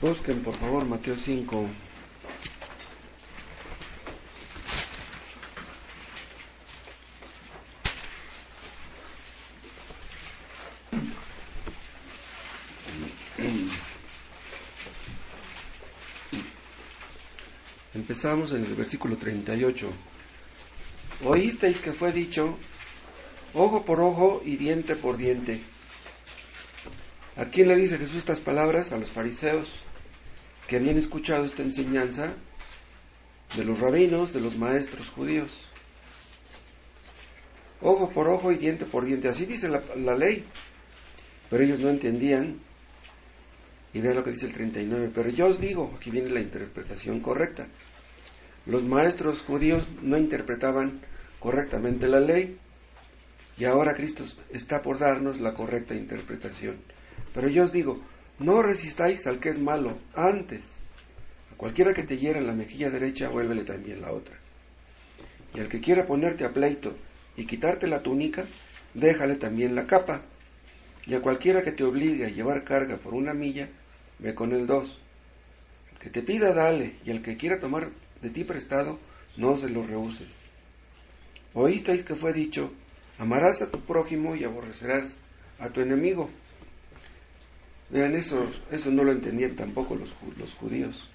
Busquen por favor Mateo 5. Empezamos en el versículo 38. Oísteis que fue dicho, ojo por ojo y diente por diente. ¿A quién le dice Jesús estas palabras? A los fariseos, que habían escuchado esta enseñanza de los rabinos, de los maestros judíos. Ojo por ojo y diente por diente, así dice la ley, pero ellos no entendían. Y vean lo que dice el 39, pero yo os digo, aquí viene la interpretación correcta. Los maestros judíos no interpretaban correctamente la ley, y ahora Cristo está por darnos la correcta interpretación. Pero yo os digo, no resistáis al que es malo, antes, a cualquiera que te hiera en la mejilla derecha, vuélvele también la otra. Y al que quiera ponerte a pleito y quitarte la túnica, déjale también la capa. Y a cualquiera que te obligue a llevar carga por 1 milla, ve con el 2. El que te pida, dale, y el que quiera tomar de ti prestado, no se lo rehuses. Oísteis que fue dicho, amarás a tu prójimo y aborrecerás a tu enemigo. Vean, eso no lo entendían tampoco los judíos.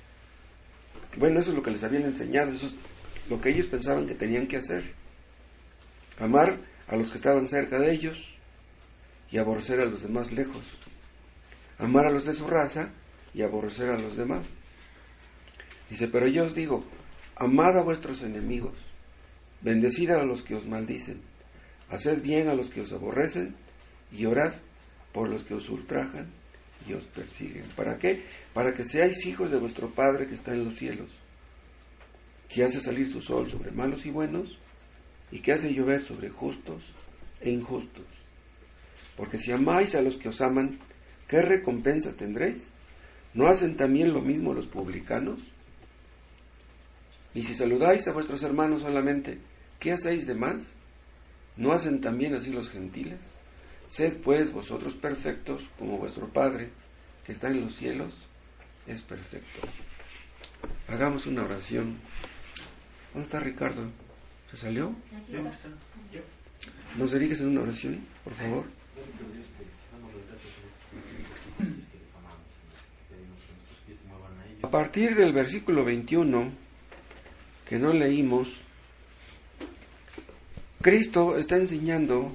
Bueno, eso es lo que les habían enseñado, eso es lo que ellos pensaban que tenían que hacer. Amar a los que estaban cerca de ellos y aborrecer a los demás lejos. Amar a los de su raza y aborrecer a los demás. Dice, pero yo os digo, amad a vuestros enemigos, bendecid a los que os maldicen, haced bien a los que os aborrecen y orad por los que os ultrajan y os persiguen. ¿Para qué? Para que seáis hijos de vuestro Padre que está en los cielos, que hace salir su sol sobre malos y buenos y que hace llover sobre justos e injustos. Porque si amáis a los que os aman, ¿qué recompensa tendréis? ¿No hacen también lo mismo los publicanos? Y si saludáis a vuestros hermanos solamente, ¿qué hacéis de más? ¿No hacen también así los gentiles? Sed pues vosotros perfectos, como vuestro Padre, que está en los cielos, es perfecto. Hagamos una oración. ¿Dónde está Ricardo? ¿Se salió? ¿Nos diriges en una oración, por favor? A partir del versículo 21, que no leímos, Cristo está enseñando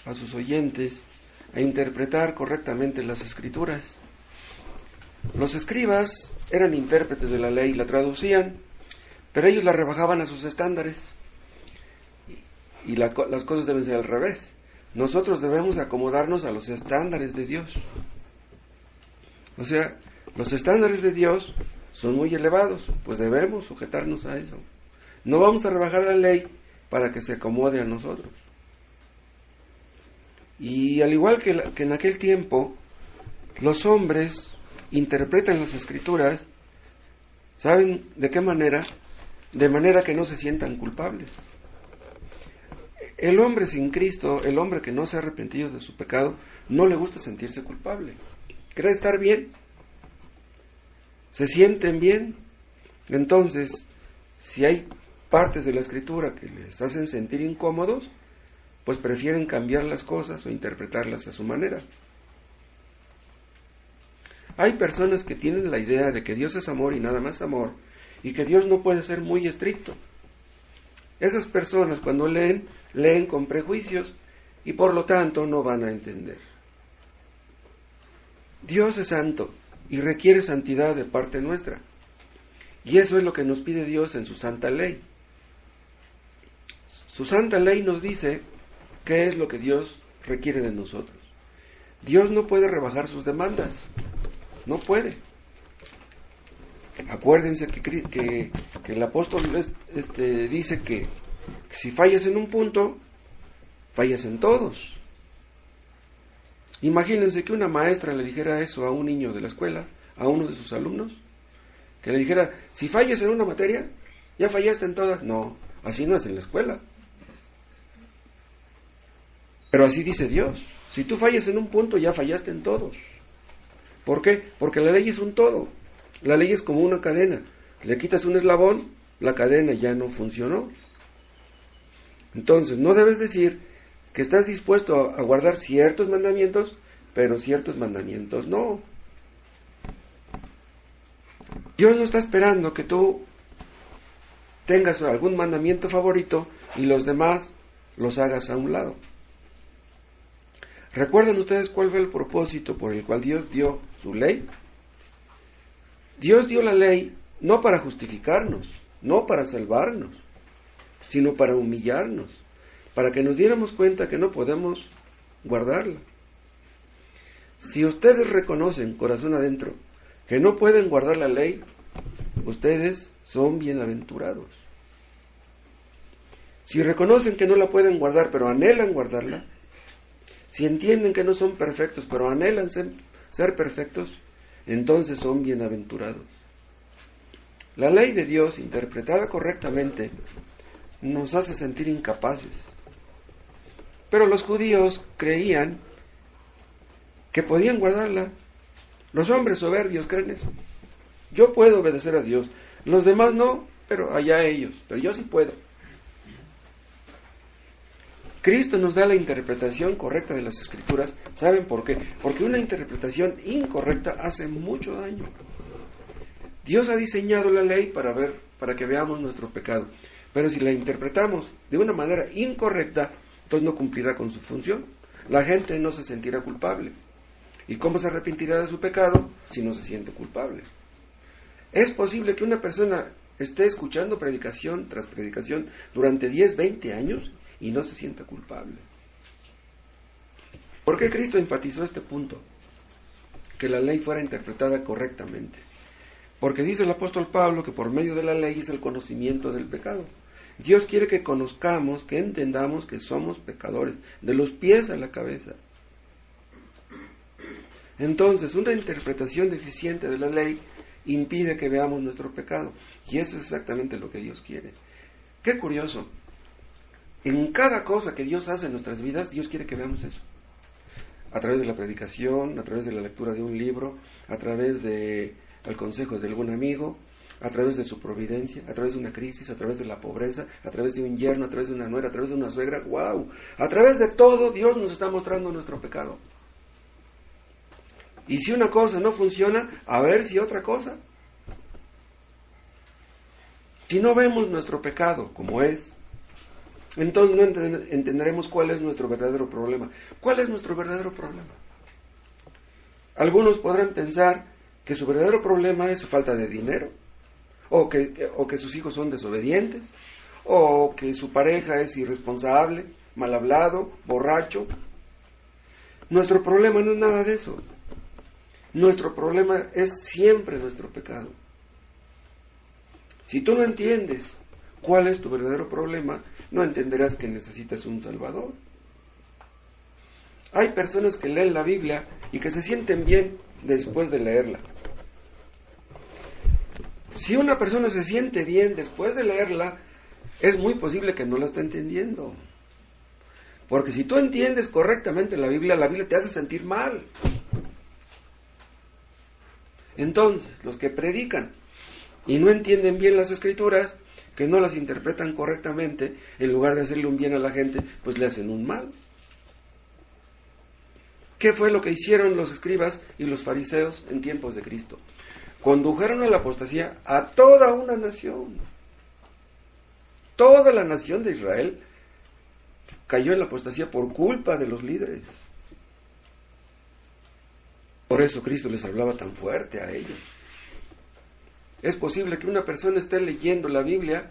a sus oyentes a interpretar correctamente las Escrituras. Los escribas eran intérpretes de la ley, la traducían, pero ellos la rebajaban a sus estándares. Y las cosas deben ser al revés. Nosotros debemos acomodarnos a los estándares de Dios. O sea, los estándares de Dios son muy elevados, pues debemos sujetarnos a eso. No vamos a rebajar la ley para que se acomode a nosotros. Y al igual que en aquel tiempo, los hombres interpretan las Escrituras, ¿saben de qué manera? De manera que no se sientan culpables. El hombre sin Cristo, el hombre que no se ha arrepentido de su pecado, no le gusta sentirse culpable. Cree estar bien. Se sienten bien. Entonces, si hay partes de la Escritura que les hacen sentir incómodos, pues prefieren cambiar las cosas o interpretarlas a su manera. Hay personas que tienen la idea de que Dios es amor y nada más amor, y que Dios no puede ser muy estricto. Esas personas cuando leen con prejuicios y por lo tanto no van a entender. Dios es santo y requiere santidad de parte nuestra. Y eso es lo que nos pide Dios en su santa ley. Su santa ley nos dice qué es lo que Dios requiere de nosotros. Dios no puede rebajar sus demandas. No puede. Acuérdense que el apóstol dice que si fallas en un punto, fallas en todos. Imagínense que una maestra le dijera eso a un niño de la escuela, a uno de sus alumnos, que le dijera, si fallas en una materia, ya fallaste en todas. No, así no es en la escuela. Pero así dice Dios, si tú fallas en un punto, ya fallaste en todos. ¿Por qué? Porque la ley es un todo. La ley es como una cadena. Le quitas un eslabón, la cadena ya no funcionó. Entonces, no debes decir que estás dispuesto a guardar ciertos mandamientos, pero ciertos mandamientos no. Dios no está esperando que tú tengas algún mandamiento favorito y los demás los hagas a un lado. ¿Recuerdan ustedes cuál fue el propósito por el cual Dios dio su ley? Dios dio la ley no para justificarnos, no para salvarnos, sino para humillarnos, para que nos diéramos cuenta que no podemos guardarla. Si ustedes reconocen corazón adentro que no pueden guardar la ley, ustedes son bienaventurados. Si reconocen que no la pueden guardar, pero anhelan guardarla, si entienden que no son perfectos, pero anhelan ser perfectos, entonces son bienaventurados. La ley de Dios, interpretada correctamente, nos hace sentir incapaces. Pero los judíos creían que podían guardarla. Los hombres soberbios creen eso. Yo puedo obedecer a Dios, los demás no, pero allá ellos, pero yo sí puedo. Cristo nos da la interpretación correcta de las Escrituras. ¿Saben por qué? Porque una interpretación incorrecta hace mucho daño. Dios ha diseñado la ley para que veamos nuestro pecado. Pero si la interpretamos de una manera incorrecta, entonces no cumplirá con su función. La gente no se sentirá culpable. ¿Y cómo se arrepentirá de su pecado si no se siente culpable? Es posible que una persona esté escuchando predicación tras predicación durante 10, 20 años y no se sienta culpable. ¿Por qué Cristo enfatizó este punto? Que la ley fuera interpretada correctamente. Porque dice el apóstol Pablo que por medio de la ley es el conocimiento del pecado. Dios quiere que conozcamos, que entendamos que somos pecadores, de los pies a la cabeza. Entonces, una interpretación deficiente de la ley impide que veamos nuestro pecado. Y eso es exactamente lo que Dios quiere. Qué curioso. En cada cosa que Dios hace en nuestras vidas, Dios quiere que veamos eso. A través de la predicación, a través de la lectura de un libro, a través del consejo de algún amigo, a través de su providencia, a través de una crisis, a través de la pobreza, a través de un yerno, a través de una nuera, a través de una suegra. ¡Wow! A través de todo, Dios nos está mostrando nuestro pecado. Y si una cosa no funciona, a ver si otra cosa. Si no vemos nuestro pecado como es, entonces no entenderemos cuál es nuestro verdadero problema. ¿Cuál es nuestro verdadero problema? Algunos podrán pensar que su verdadero problema es su falta de dinero, o que sus hijos son desobedientes, o que su pareja es irresponsable, mal hablado, borracho. Nuestro problema no es nada de eso. Nuestro problema es siempre nuestro pecado. Si tú no entiendes cuál es tu verdadero problema, no entenderás que necesitas un Salvador. Hay personas que leen la Biblia y que se sienten bien después de leerla. Si una persona se siente bien después de leerla, es muy posible que no la esté entendiendo. Porque si tú entiendes correctamente la Biblia te hace sentir mal. Entonces, los que predican y no entienden bien las Escrituras, que no las interpretan correctamente, en lugar de hacerle un bien a la gente, pues le hacen un mal. ¿Qué fue lo que hicieron los escribas y los fariseos en tiempos de Cristo? Condujeron a la apostasía a toda una nación. Toda la nación de Israel cayó en la apostasía por culpa de los líderes. Por eso Cristo les hablaba tan fuerte a ellos. Es posible que una persona esté leyendo la Biblia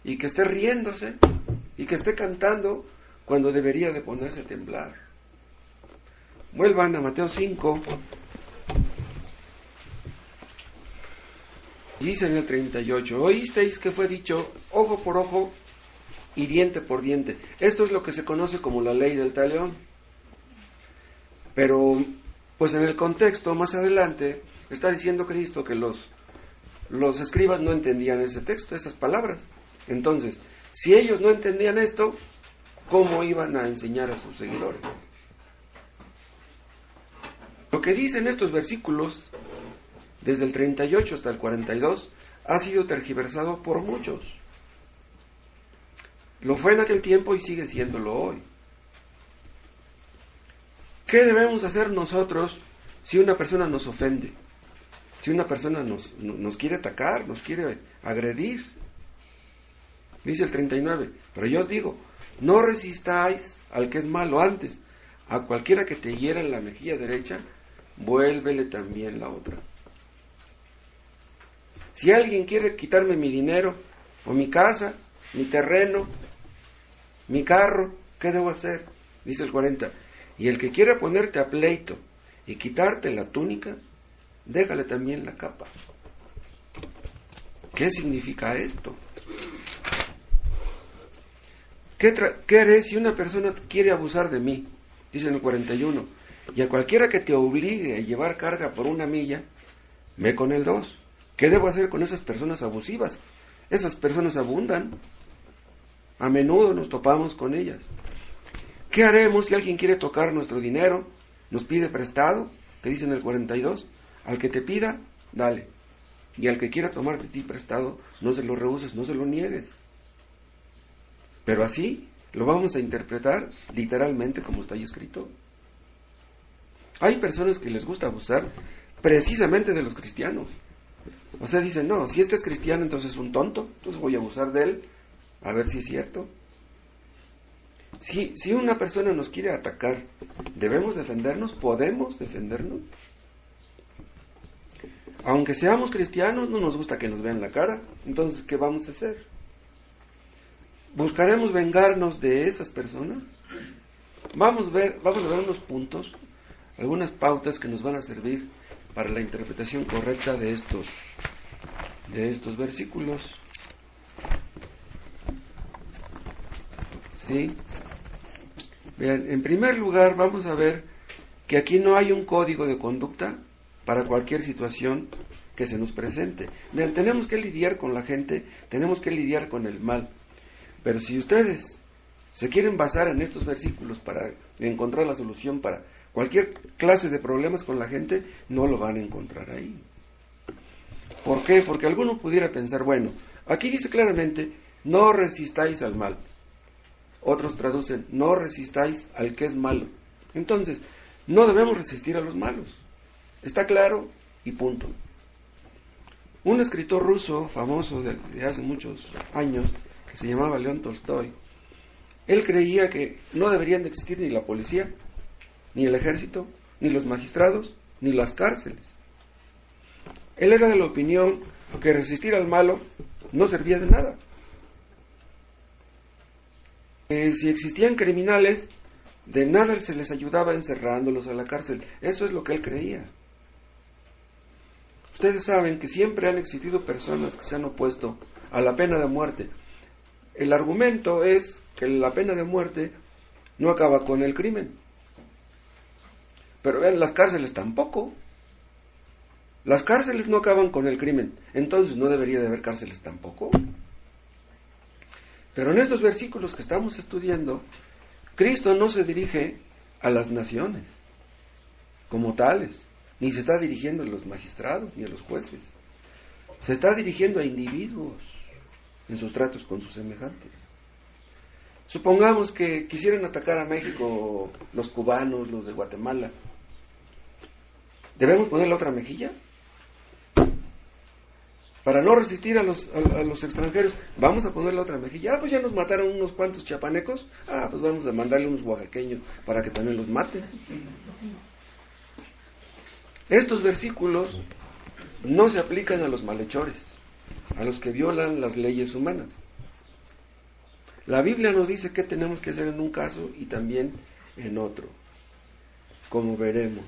y que esté riéndose y que esté cantando cuando debería de ponerse a temblar. Vuelvan a Mateo 5. Dice en el 38, oísteis que fue dicho ojo por ojo y diente por diente. Esto es lo que se conoce como la ley del talión. Pero, pues en el contexto, más adelante, está diciendo Cristo que los escribas no entendían ese texto, esas palabras. Entonces, si ellos no entendían esto, ¿cómo iban a enseñar a sus seguidores? Lo que dicen estos versículos, desde el 38 hasta el 42, ha sido tergiversado por muchos. Lo fue en aquel tiempo y sigue siéndolo hoy. ¿Qué debemos hacer nosotros si una persona nos ofende? Si una persona nos quiere atacar, nos quiere agredir. Dice el 39, pero yo os digo, no resistáis al que es malo. Antes, a cualquiera que te hiera en la mejilla derecha, vuélvele también la otra. Si alguien quiere quitarme mi dinero, o mi casa, mi terreno, mi carro, ¿qué debo hacer? Dice el 40, y el que quiera ponerte a pleito y quitarte la túnica, déjale también la capa. ¿Qué significa esto? ¿Qué haré si una persona quiere abusar de mí? Dice en el 41, y a cualquiera que te obligue a llevar carga por 1 milla, ve con el 2. ¿Qué debo hacer con esas personas abusivas? Esas personas abundan. A menudo nos topamos con ellas. ¿Qué haremos si alguien quiere tocar nuestro dinero, nos pide prestado? ¿Qué dice en el 42? Al que te pida, dale. Y al que quiera tomar de ti prestado, no se lo rehuses, no se lo niegues. Pero así lo vamos a interpretar literalmente como está ahí escrito. Hay personas que les gusta abusar precisamente de los cristianos. O sea, dicen, no, si este es cristiano, entonces es un tonto, entonces voy a abusar de él, a ver si es cierto. Si una persona nos quiere atacar, ¿debemos defendernos? ¿Podemos defendernos? Aunque seamos cristianos, no nos gusta que nos vean la cara, entonces, ¿qué vamos a hacer? ¿Buscaremos vengarnos de esas personas? Vamos a ver unos puntos, algunas pautas que nos van a servir para la interpretación correcta de estos versículos. ¿Sí? Vean, en primer lugar vamos a ver que aquí no hay un código de conducta para cualquier situación que se nos presente. Vean, tenemos que lidiar con la gente, tenemos que lidiar con el mal. Pero si ustedes se quieren basar en estos versículos para encontrar la solución para cualquier clase de problemas con la gente, no lo van a encontrar ahí. ¿Por qué? Porque alguno pudiera pensar, bueno, aquí dice claramente, no resistáis al mal. Otros traducen, no resistáis al que es malo. Entonces, no debemos resistir a los malos. Está claro y punto. Un escritor ruso famoso de hace muchos años, que se llamaba León Tolstoy, él creía que no deberían de existir ni la policía, ni el ejército, ni los magistrados, ni las cárceles. Él era de la opinión que resistir al malo no servía de nada. Si existían criminales, de nada se les ayudaba encerrándolos a la cárcel. Eso es lo que él creía. Ustedes saben que siempre han existido personas que se han opuesto a la pena de muerte. El argumento es que la pena de muerte no acaba con el crimen. Pero vean, las cárceles tampoco. Las cárceles no acaban con el crimen. Entonces no debería de haber cárceles tampoco. Pero en estos versículos que estamos estudiando, Cristo no se dirige a las naciones como tales, ni se está dirigiendo a los magistrados ni a los jueces. Se está dirigiendo a individuos en sus tratos con sus semejantes. Supongamos que quisieran atacar a México los cubanos, los de Guatemala. ¿Debemos poner la otra mejilla? Para no resistir a los extranjeros, vamos a poner la otra mejilla. Pues ya nos mataron unos cuantos chiapanecos. Pues vamos a mandarle unos oaxaqueños para que también los maten. Estos versículos no se aplican a los malhechores, a los que violan las leyes humanas. La Biblia nos dice qué tenemos que hacer en un caso y también en otro, como veremos.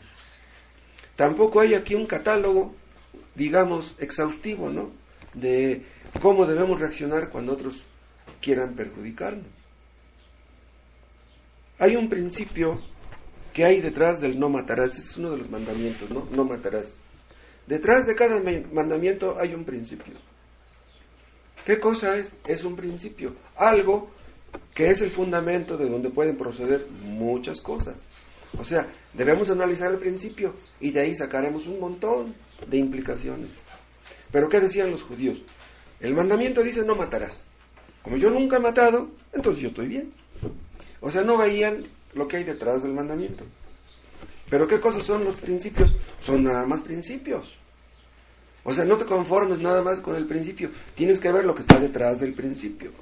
Tampoco hay aquí un catálogo, digamos, exhaustivo, ¿no?, de cómo debemos reaccionar cuando otros quieran perjudicarnos. Hay un principio que hay detrás del no matarás. Es uno de los mandamientos, ¿no? No matarás. Detrás de cada mandamiento hay un principio. ¿Qué cosa es? Es un principio. Algo que es el fundamento de donde pueden proceder muchas cosas. O sea, debemos analizar el principio y de ahí sacaremos un montón de implicaciones. Pero ¿qué decían los judíos? El mandamiento dice no matarás. Como yo nunca he matado, entonces yo estoy bien. O sea, no veían lo que hay detrás del mandamiento. Pero ¿qué cosas son los principios? Son nada más principios. O sea, no te conformes nada más con el principio. Tienes que ver lo que está detrás del principio.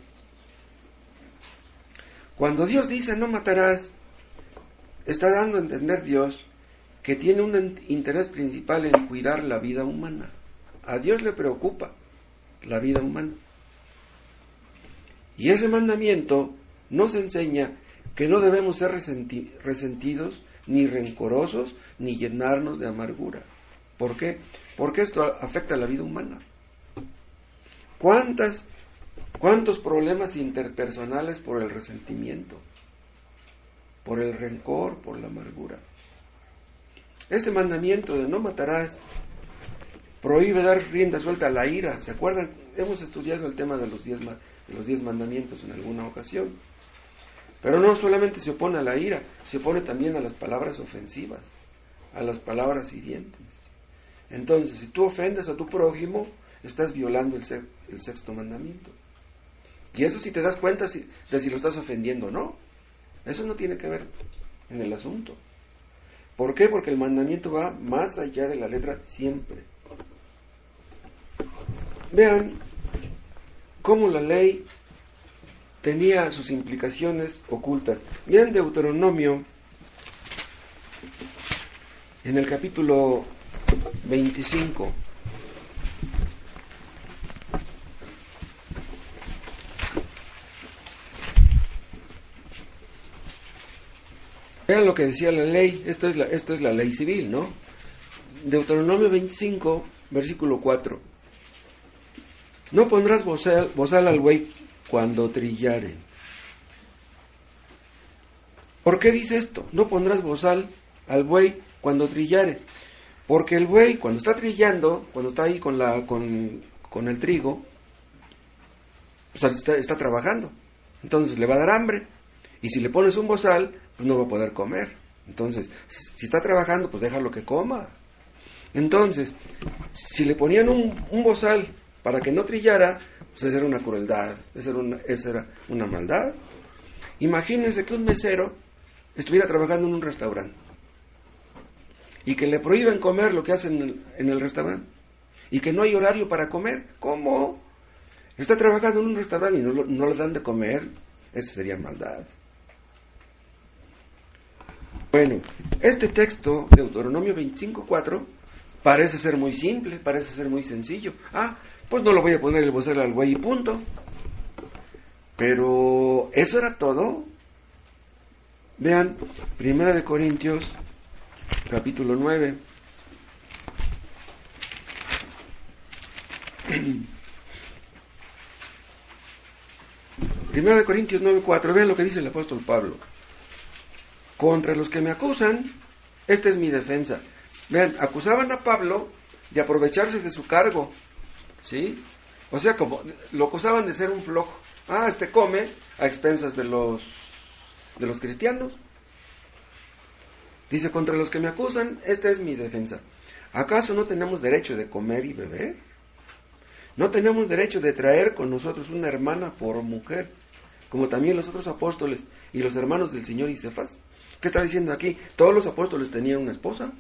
Cuando Dios dice no matarás, está dando a entender Dios que tiene un interés principal en cuidar la vida humana. A Dios le preocupa la vida humana. Y ese mandamiento nos enseña que no debemos ser resentidos, ni rencorosos, ni llenarnos de amargura. ¿Por qué? Porque esto afecta a la vida humana. ¿Cuántos problemas interpersonales por el resentimiento, por el rencor, por la amargura? Este mandamiento de no matarás prohíbe dar rienda suelta a la ira. ¿Se acuerdan? Hemos estudiado el tema de los 10 mandamientos en alguna ocasión. Pero no solamente se opone a la ira, se opone también a las palabras ofensivas, a las palabras hirientes. Entonces, si tú ofendes a tu prójimo, estás violando el sexto mandamiento. Y eso si te das cuenta de si lo estás ofendiendo o no. Eso no tiene que ver en el asunto. ¿Por qué? Porque el mandamiento va más allá de la letra siempre. Vean cómo la ley tenía sus implicaciones ocultas. Vean Deuteronomio, en el capítulo 25. Vean lo que decía la ley. Esto es la ley civil, ¿no? Deuteronomio 25, versículo 4. No pondrás bozal al buey cuando trillare. ¿Por qué dice esto? No pondrás bozal al buey cuando trillare. Porque el buey, cuando está trillando, cuando está ahí con el trigo, pues está trabajando. Entonces le va a dar hambre. Y si le pones un bozal, pues no va a poder comer. Entonces, si está trabajando, pues déjalo que coma. Entonces, si le ponían un bozal para que no trillara, pues esa era una crueldad, esa era una maldad. Imagínense que un mesero estuviera trabajando en un restaurante y que le prohíben comer lo que hacen en el restaurante y que no hay horario para comer. ¿Cómo? Está trabajando en un restaurante y no le dan de comer. Esa sería maldad. Bueno, este texto, Deuteronomio 25:4, parece ser muy simple, parece ser muy sencillo. Pues no lo voy a poner el bozal al buey y punto. Pero, ¿eso era todo? Vean, 1 Corintios, capítulo 9. Primero de Corintios 9:4, vean lo que dice el apóstol Pablo. Contra los que me acusan, esta es mi defensa. Vean, acusaban a Pablo de aprovecharse de su cargo, ¿sí? O sea, como lo acusaban de ser un flojo. Este come a expensas de los cristianos. Dice, contra los que me acusan, esta es mi defensa. ¿Acaso no tenemos derecho de comer y beber? ¿No tenemos derecho de traer con nosotros una hermana por mujer, como también los otros apóstoles y los hermanos del Señor y Cefas? ¿Qué está diciendo aquí? ¿Todos los apóstoles tenían una esposa?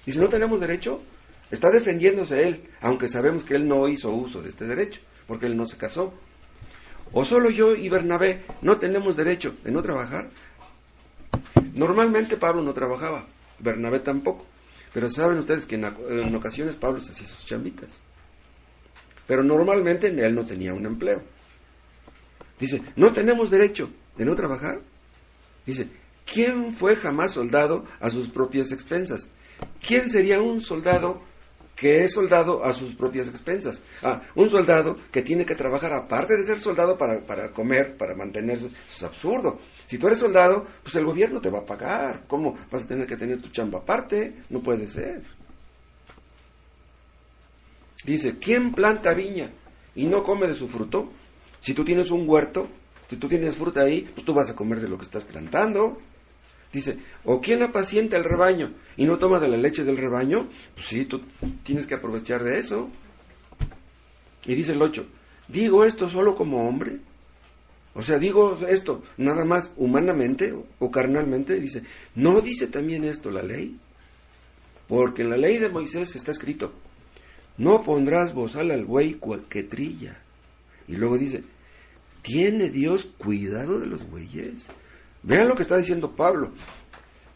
Y si no tenemos derecho, está defendiéndose él, aunque sabemos que él no hizo uso de este derecho, porque él no se casó. ¿O solo yo y Bernabé no tenemos derecho de no trabajar? Normalmente Pablo no trabajaba, Bernabé tampoco, pero saben ustedes que en ocasiones Pablo se hacía sus chambitas. Pero normalmente él no tenía un empleo. Dice, ¿no tenemos derecho de no trabajar? Dice, ¿quién fue jamás soldado a sus propias expensas? ¿Quién sería un soldado que es soldado a sus propias expensas? Un soldado que tiene que trabajar aparte de ser soldado para comer, para mantenerse. Eso es absurdo. Si tú eres soldado, pues el gobierno te va a pagar. ¿Cómo vas a tener que tener tu chamba aparte? No puede ser. Dice, ¿quién planta viña y no come de su fruto? Si tú tienes un huerto, si tú tienes fruta ahí, pues tú vas a comer de lo que estás plantando. Dice, ¿o quién apacienta el rebaño y no toma de la leche del rebaño? Pues sí, tú tienes que aprovechar de eso. Y dice el 8, ¿digo esto solo como hombre? O sea, digo esto nada más humanamente o carnalmente. Dice, ¿no dice también esto la ley? Porque en la ley de Moisés está escrito, no pondrás bozal al buey que trilla. Y luego dice, ¿tiene Dios cuidado de los bueyes? Vean lo que está diciendo Pablo.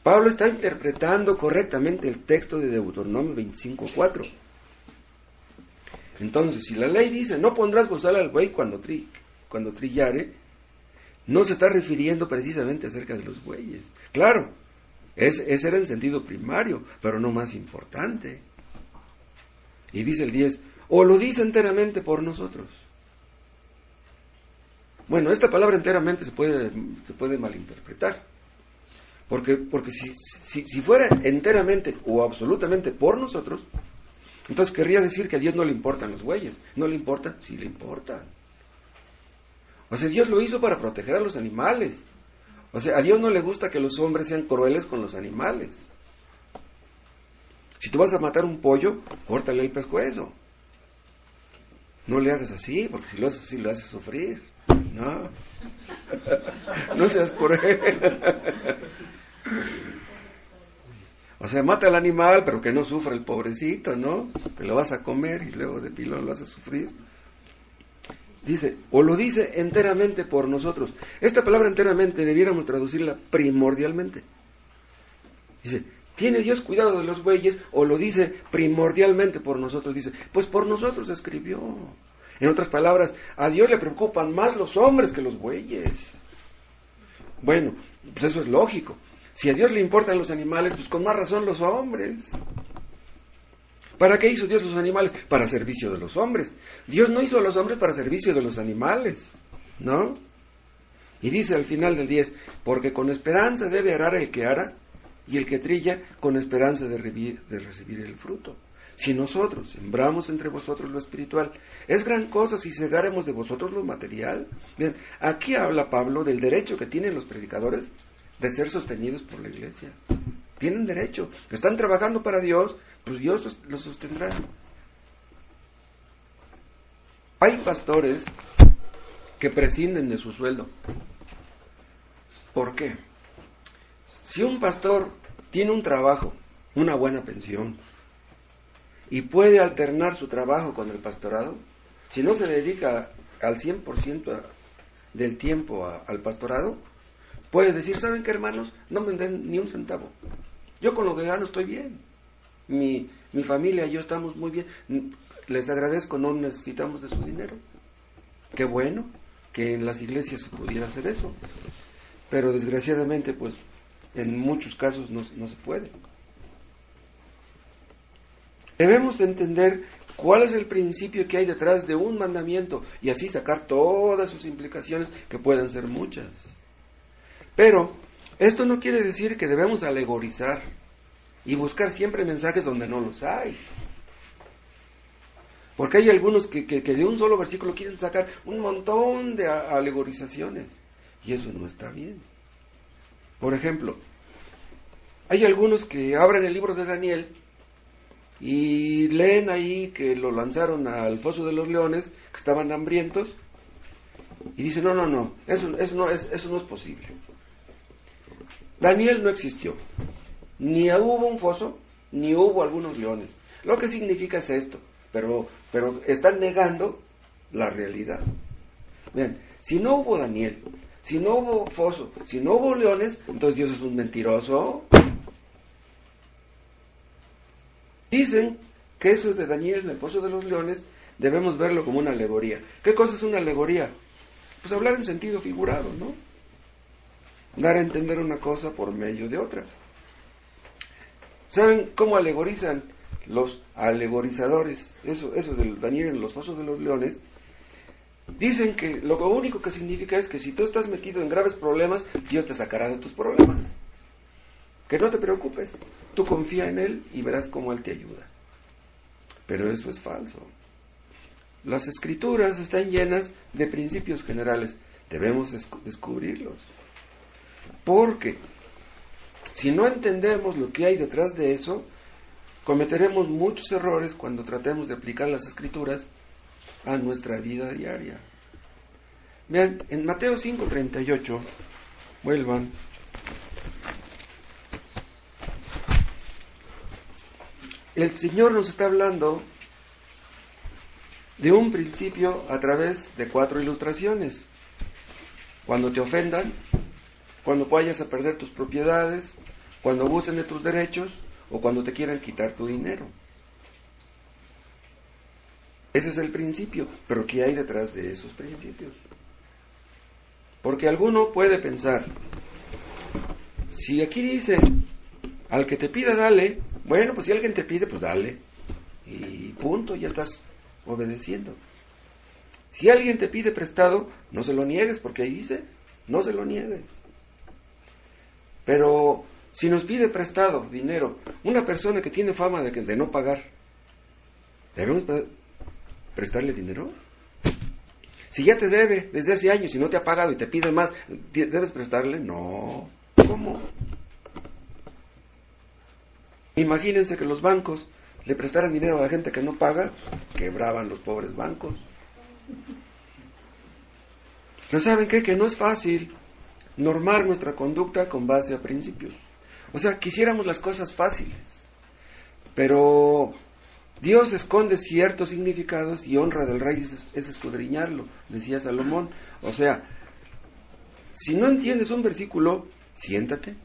Pablo está interpretando correctamente el texto de Deuteronomio 25:4. Entonces, si la ley dice, no pondrás bozal al buey cuando trillare, no se está refiriendo precisamente acerca de los bueyes. Claro, ese era el sentido primario, pero no más importante. Y dice el 10, o lo dice enteramente por nosotros. Bueno, esta palabra enteramente se puede malinterpretar. Porque si fuera enteramente o absolutamente por nosotros, entonces querría decir que a Dios no le importan los bueyes. ¿No le importa? Sí le importan. O sea, Dios lo hizo para proteger a los animales. O sea, a Dios no le gusta que los hombres sean crueles con los animales. Si tú vas a matar un pollo, córtale el pescuezo. No le hagas así, porque si lo haces así, lo haces sufrir. No. No seas cruel. O sea, mata al animal, pero que no sufra el pobrecito, ¿no? Te lo vas a comer y luego de pilón lo vas a sufrir. Dice, o lo dice enteramente por nosotros. Esta palabra enteramente debiéramos traducirla primordialmente. Dice, ¿tiene Dios cuidado de los bueyes? O lo dice primordialmente por nosotros. Dice, pues por nosotros escribió. En otras palabras, a Dios le preocupan más los hombres que los bueyes. Bueno, pues eso es lógico. Si a Dios le importan los animales, pues con más razón los hombres. ¿Para qué hizo Dios los animales? Para servicio de los hombres. Dios no hizo a los hombres para servicio de los animales, ¿no? Y dice al final del 10, porque con esperanza debe arar el que ara, y el que trilla con esperanza de recibir el fruto. Si nosotros sembramos entre vosotros lo espiritual, es gran cosa si segáremos de vosotros lo material. Bien, aquí habla Pablo del derecho que tienen los predicadores de ser sostenidos por la iglesia. Tienen derecho, están trabajando para Dios, pues Dios los sostendrá. Hay pastores que prescinden de su sueldo. ¿Por qué? Si un pastor tiene un trabajo, una buena pensión, y puede alternar su trabajo con el pastorado, si no se dedica al 100% del tiempo al pastorado, puede decir, ¿saben qué, hermanos? No me den ni un centavo. Yo con lo que gano estoy bien. Mi familia y yo estamos muy bien. Les agradezco, no necesitamos de su dinero. Qué bueno que en las iglesias se pudiera hacer eso. Pero desgraciadamente, pues, en muchos casos no se puede. Debemos entender cuál es el principio que hay detrás de un mandamiento y así sacar todas sus implicaciones, que pueden ser muchas. Pero esto no quiere decir que debemos alegorizar y buscar siempre mensajes donde no los hay. Porque hay algunos que de un solo versículo quieren sacar un montón de alegorizaciones, y eso no está bien. Por ejemplo, hay algunos que abren el libro de Daniel y leen ahí que lo lanzaron al foso de los leones, que estaban hambrientos, y dicen, no, eso no es posible. Daniel no existió. Ni hubo un foso, ni hubo algunos leones. Lo que significa es esto, pero están negando la realidad. Bien, si no hubo Daniel, si no hubo foso, si no hubo leones, entonces Dios es un mentiroso. Dicen que eso de Daniel en el foso de los leones debemos verlo como una alegoría. ¿Qué cosa es una alegoría? Pues hablar en sentido figurado, ¿no? Dar a entender una cosa por medio de otra. ¿Saben cómo alegorizan los alegorizadores? Eso de Daniel en los fosos de los leones. Dicen que lo único que significa es que si tú estás metido en graves problemas, Dios te sacará de tus problemas. Que no te preocupes, tú confía en Él y verás cómo Él te ayuda. Pero eso es falso. Las Escrituras están llenas de principios generales. Debemos descubrirlos. Porque Si no entendemos lo que hay detrás de eso, cometeremos muchos errores cuando tratemos de aplicar las Escrituras a nuestra vida diaria. Vean, en Mateo 5:38, vuelvan. El Señor nos está hablando de un principio a través de 4 ilustraciones. Cuando te ofendan, cuando vayas a perder tus propiedades, cuando abusen de tus derechos o cuando te quieran quitar tu dinero. Ese es el principio, pero ¿qué hay detrás de esos principios? Porque alguno puede pensar, si aquí dice, al que te pida dale, bueno, pues si alguien te pide, pues dale, y punto, ya estás obedeciendo. Si alguien te pide prestado, no se lo niegues, porque ahí dice, no se lo niegues. Pero si nos pide prestado dinero, una persona que tiene fama de no pagar, ¿debemos prestarle dinero? Si ya te debe desde hace años y no te ha pagado y te pide más, ¿debes prestarle? No. ¿Cómo? Imagínense que los bancos le prestaran dinero a la gente que no paga, quebraban los pobres bancos. Pero ¿saben qué? Que no es fácil normar nuestra conducta con base a principios. O sea, quisiéramos las cosas fáciles, pero Dios esconde ciertos significados y honra del rey es escudriñarlo, decía Salomón. O sea, si no entiendes un versículo, siéntate,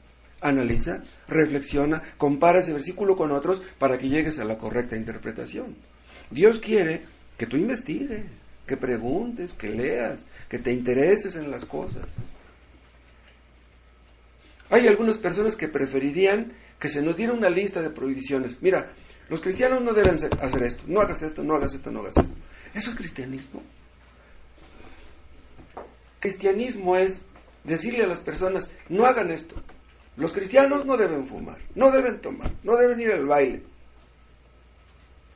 analiza, reflexiona, compara ese versículo con otros para que llegues a la correcta interpretación. Dios quiere que tú investigues, que preguntes, que leas, que te intereses en las cosas. Hay algunas personas que preferirían que se nos diera una lista de prohibiciones. Mira, los cristianos no deben hacer esto, no hagas esto, no hagas esto, no hagas esto. ¿Eso es cristianismo? Cristianismo es decirle a las personas, no hagan esto. Los cristianos no deben fumar, no deben tomar, no deben ir al baile,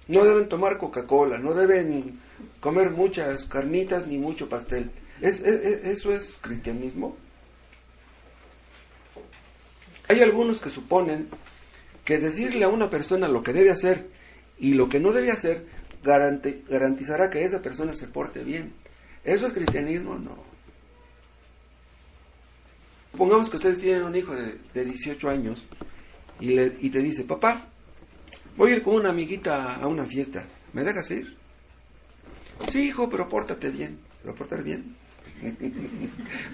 no deben tomar Coca-Cola, no deben comer muchas carnitas ni mucho pastel. ¿Eso es cristianismo? Hay algunos que suponen que decirle a una persona lo que debe hacer y lo que no debe hacer garantizará que esa persona se porte bien. ¿Eso es cristianismo? No. Supongamos que ustedes tienen un hijo de 18 años y te dice, papá, voy a ir con una amiguita a una fiesta, ¿me dejas ir? Sí, hijo, pero pórtate bien. ¿Se va a portar bien?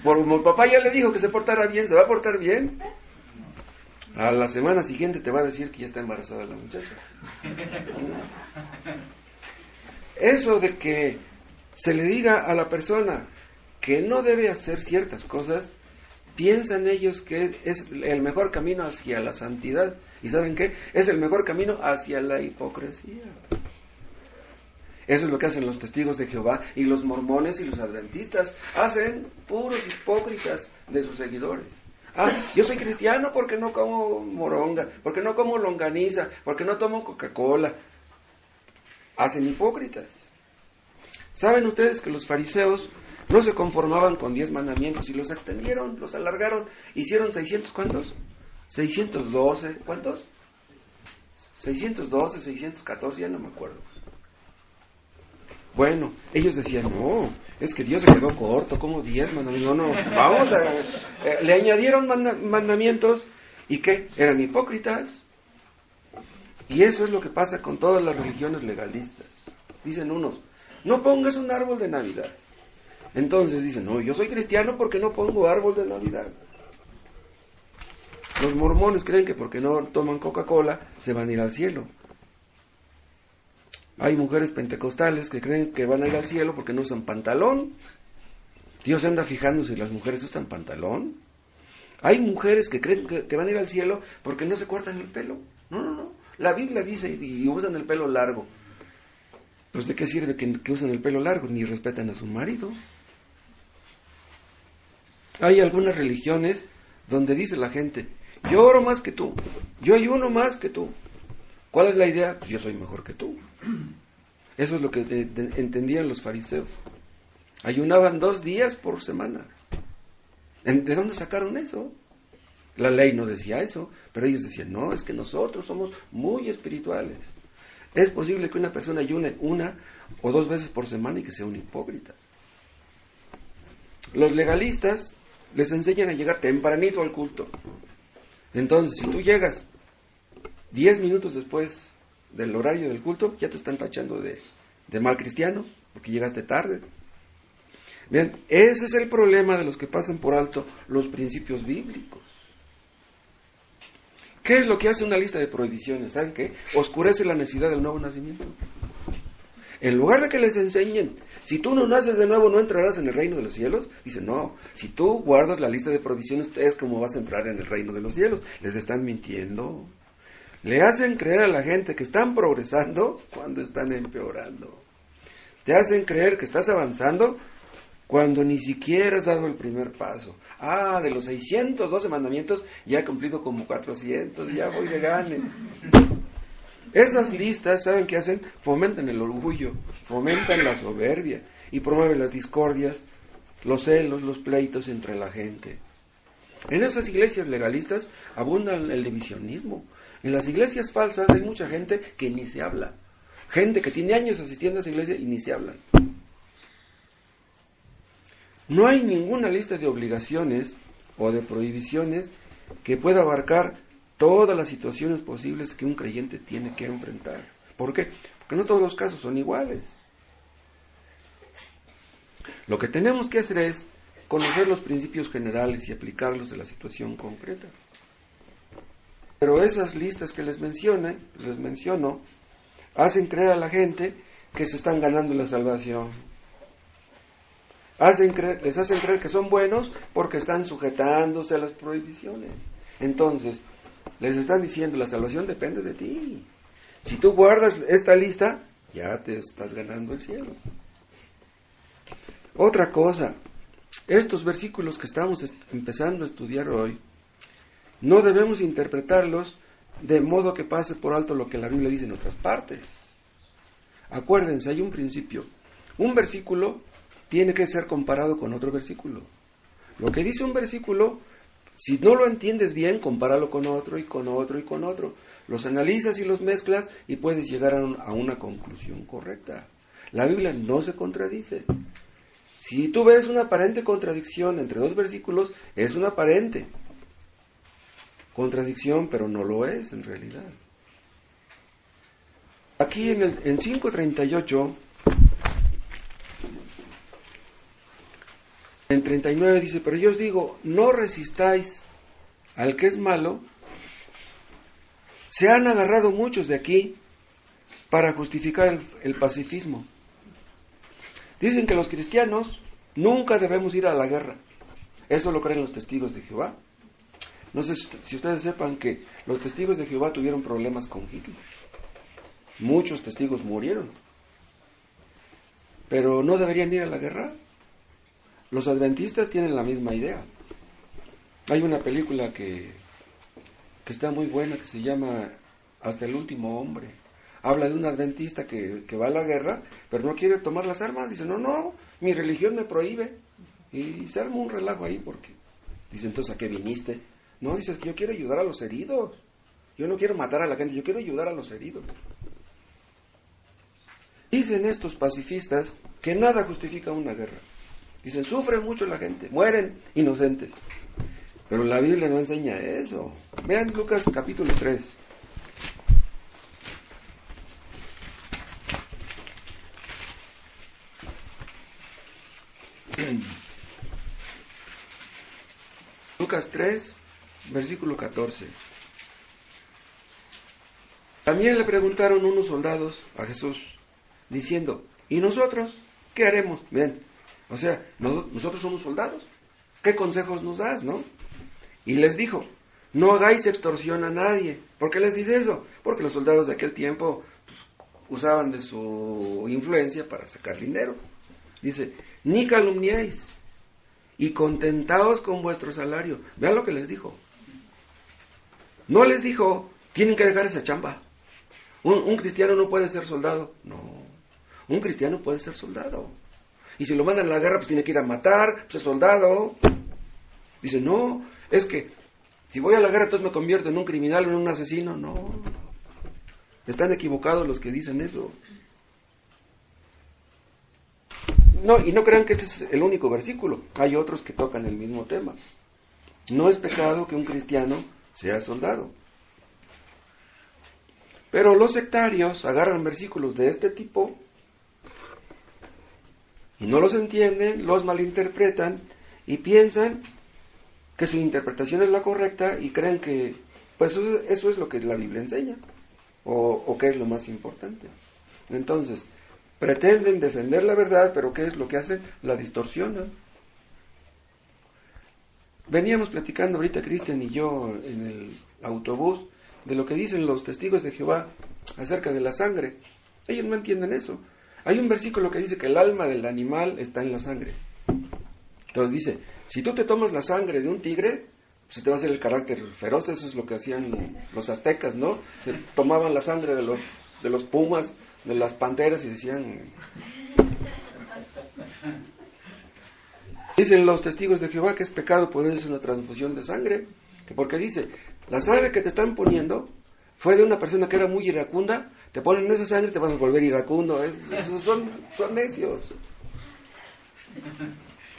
Como papá ya le dijo que se portara bien, ¿se va a portar bien? A la semana siguiente te va a decir que ya está embarazada la muchacha. Eso de que se le diga a la persona que no debe hacer ciertas cosas, piensan ellos que es el mejor camino hacia la santidad. ¿Y saben qué? Es el mejor camino hacia la hipocresía. Eso es lo que hacen los testigos de Jehová y los mormones y los adventistas. Hacen puros hipócritas de sus seguidores. Yo soy cristiano porque no como moronga, porque no como longaniza, porque no tomo Coca-Cola. Hacen hipócritas. ¿Saben ustedes que los fariseos no se conformaban con 10 mandamientos y los extendieron, los alargaron, hicieron 600, ¿cuántos? 612, ¿cuántos? 612, 614, ya no me acuerdo. Bueno, ellos decían, no, es que Dios se quedó corto, como 10 mandamientos, no, vamos a... le añadieron mandamientos, ¿y qué? Eran hipócritas. Y eso es lo que pasa con todas las religiones legalistas. Dicen unos, no pongas un árbol de Navidad. Entonces dicen, no, yo soy cristiano porque no pongo árbol de Navidad. Los mormones creen que porque no toman Coca-Cola se van a ir al cielo. Hay mujeres pentecostales que creen que van a ir al cielo porque no usan pantalón. Dios anda fijándose si las mujeres usan pantalón. Hay mujeres que creen que van a ir al cielo porque no se cortan el pelo. No. La Biblia dice y usan el pelo largo. Pues ¿de qué sirve que usen el pelo largo? Ni respetan a su marido. Hay algunas religiones donde dice la gente, yo oro más que tú, yo ayuno más que tú. ¿Cuál es la idea? Pues yo soy mejor que tú. Eso es lo que entendían los fariseos. Ayunaban 2 días por semana. ¿De dónde sacaron eso? La ley no decía eso, pero ellos decían, no, es que nosotros somos muy espirituales. Es posible que una persona ayune 1 o 2 veces por semana y que sea un hipócrita. Los legalistas les enseñan a llegar tempranito al culto. Entonces, si tú llegas 10 minutos después del horario del culto, ya te están tachando de mal cristiano, porque llegaste tarde. Bien, ese es el problema de los que pasan por alto los principios bíblicos. ¿Qué es lo que hace una lista de prohibiciones? ¿Saben qué? Oscurece la necesidad del nuevo nacimiento. En lugar de que les enseñen, si tú no naces de nuevo no entrarás en el reino de los cielos, dicen, no, si tú guardas la lista de prohibiciones es como vas a entrar en el reino de los cielos. Les están mintiendo. Le hacen creer a la gente que están progresando cuando están empeorando. Te hacen creer que estás avanzando cuando ni siquiera has dado el primer paso. De los 612 mandamientos ya he cumplido como 400, ya voy de gane. Esas listas, ¿saben qué hacen? Fomentan el orgullo, fomentan la soberbia y promueven las discordias, los celos, los pleitos entre la gente. En esas iglesias legalistas abunda el divisionismo. En las iglesias falsas hay mucha gente que ni se habla. Gente que tiene años asistiendo a esa iglesia y ni se hablan. No hay ninguna lista de obligaciones o de prohibiciones que pueda abarcar todas las situaciones posibles que un creyente tiene que enfrentar. ¿Por qué? Porque no todos los casos son iguales. Lo que tenemos que hacer es conocer los principios generales y aplicarlos a la situación concreta. Pero esas listas que les menciono, hacen creer a la gente que se están ganando la salvación. Les hacen creer que son buenos porque están sujetándose a las prohibiciones. Entonces, les están diciendo, la salvación depende de ti. Si tú guardas esta lista, ya te estás ganando el cielo. Otra cosa, estos versículos que estamos empezando a estudiar hoy, no debemos interpretarlos de modo que pase por alto lo que la Biblia dice en otras partes. Acuérdense, hay un principio. Un versículo tiene que ser comparado con otro versículo. Lo que dice un versículo, si no lo entiendes bien, compáralo con otro y con otro y con otro. Los analizas y los mezclas y puedes llegar a una conclusión correcta. La Biblia no se contradice. Si tú ves una aparente contradicción entre dos versículos, es una aparente contradicción, pero no lo es en realidad. Aquí en 5:38, en 39 dice, pero yo os digo, no resistáis al que es malo. Se han agarrado muchos de aquí para justificar el pacifismo. Dicen que los cristianos nunca debemos ir a la guerra. Eso lo creen los testigos de Jehová. No sé si ustedes sepan que los testigos de Jehová tuvieron problemas con Hitler. Muchos testigos murieron. Pero no deberían ir a la guerra. Los adventistas tienen la misma idea. Hay una película que está muy buena que se llama Hasta el último hombre. Habla de un adventista que va a la guerra, pero no quiere tomar las armas. Dice, no, mi religión me prohíbe. Y se arma un relajo ahí porque dice, entonces, ¿a qué viniste? No, dices que yo quiero ayudar a los heridos. Yo no quiero matar a la gente, yo quiero ayudar a los heridos. Dicen estos pacifistas que nada justifica una guerra. Dicen, sufre mucho la gente, mueren inocentes. Pero la Biblia no enseña eso. Vean Lucas capítulo 3. Lucas 3, versículo 14. También le preguntaron unos soldados a Jesús, diciendo, ¿y nosotros qué haremos? Ven, o sea, nosotros somos soldados. ¿Qué consejos nos das, no? Y les dijo, no hagáis extorsión a nadie. ¿Por qué les dice eso? Porque los soldados de aquel tiempo usaban de su influencia para sacar dinero. Dice, ni calumniéis, y contentaos con vuestro salario. Vean lo que les dijo. No les dijo, tienen que dejar esa chamba. Un cristiano no puede ser soldado. No, un cristiano puede ser soldado. Y si lo mandan a la guerra, pues tiene que ir a matar, pues es soldado. Dice, no, es que Si voy a la guerra, entonces me convierto en un criminal o en un asesino. No. Están equivocados los que dicen eso. No, y no crean que este es el único versículo. Hay otros que tocan el mismo tema. No es pecado que un cristiano sea soldado. Pero los sectarios agarran versículos de este tipo y no los entienden, los malinterpretan y piensan que su interpretación es la correcta y creen que pues eso es lo que la Biblia enseña o que es lo más importante. Entonces, pretenden defender la verdad, pero ¿qué es lo que hacen? La distorsionan. Veníamos platicando ahorita Cristian y yo en el autobús de lo que dicen los testigos de Jehová acerca de la sangre. Ellos no entienden eso. Hay un versículo que dice que el alma del animal está en la sangre. Entonces dice, si tú te tomas la sangre de un tigre, pues te va a hacer el carácter feroz. Eso es lo que hacían los aztecas, ¿no? Se tomaban la sangre de los pumas, de las panteras y decían... Dicen los testigos de Jehová que es pecado ponerse una transfusión de sangre, que porque dice, la sangre que te están poniendo fue de una persona que era muy iracunda, te ponen esa sangre y te vas a volver iracundo. Esos son necios.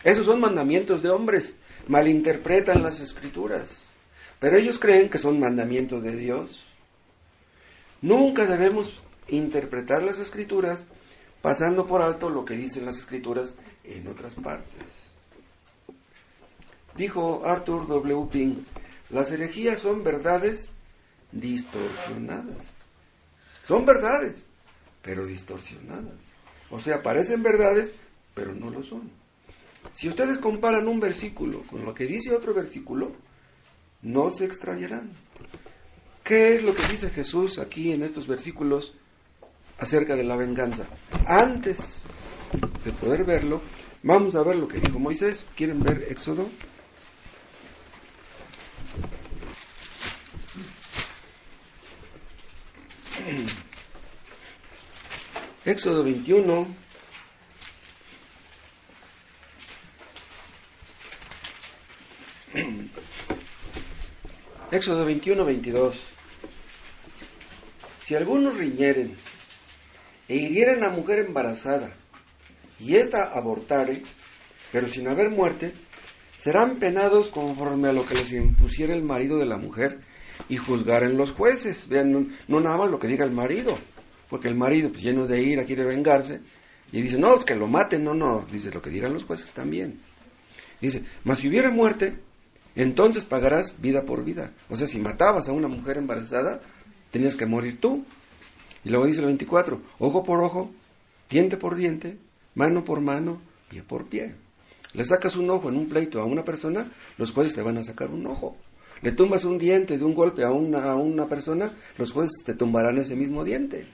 Esos son mandamientos de hombres, malinterpretan las escrituras, pero ellos creen que son mandamientos de Dios. Nunca debemos interpretar las escrituras pasando por alto lo que dicen las escrituras en otras partes. Dijo Arthur W. Pink, las herejías son verdades distorsionadas. Son verdades, pero distorsionadas. O sea, parecen verdades, pero no lo son. Si ustedes comparan un versículo con lo que dice otro versículo, no se extraviarán. ¿Qué es lo que dice Jesús aquí en estos versículos acerca de la venganza? Antes de poder verlo, vamos a ver lo que dijo Moisés. ¿Quieren ver Éxodo? Éxodo 21. Éxodo 21, 22. Si algunos riñeren e hirieren a mujer embarazada, y ésta abortare, pero sin haber muerte, serán penados conforme a lo que les impusiera el marido de la mujer, y juzgaren los jueces. Vean, no nada más lo que diga el marido, porque el marido, pues lleno de ira, quiere vengarse, y dice, no, es que lo maten, no, dice, lo que digan los jueces también. Dice, mas si hubiera muerte, entonces pagarás vida por vida. O sea, si matabas a una mujer embarazada, tenías que morir tú. Y luego dice el 24, ojo por ojo, diente por diente, mano por mano, pie por pie. Le sacas un ojo en un pleito a una persona, los jueces te van a sacar un ojo. Le tumbas un diente de un golpe a una persona, los jueces te tumbarán ese mismo diente.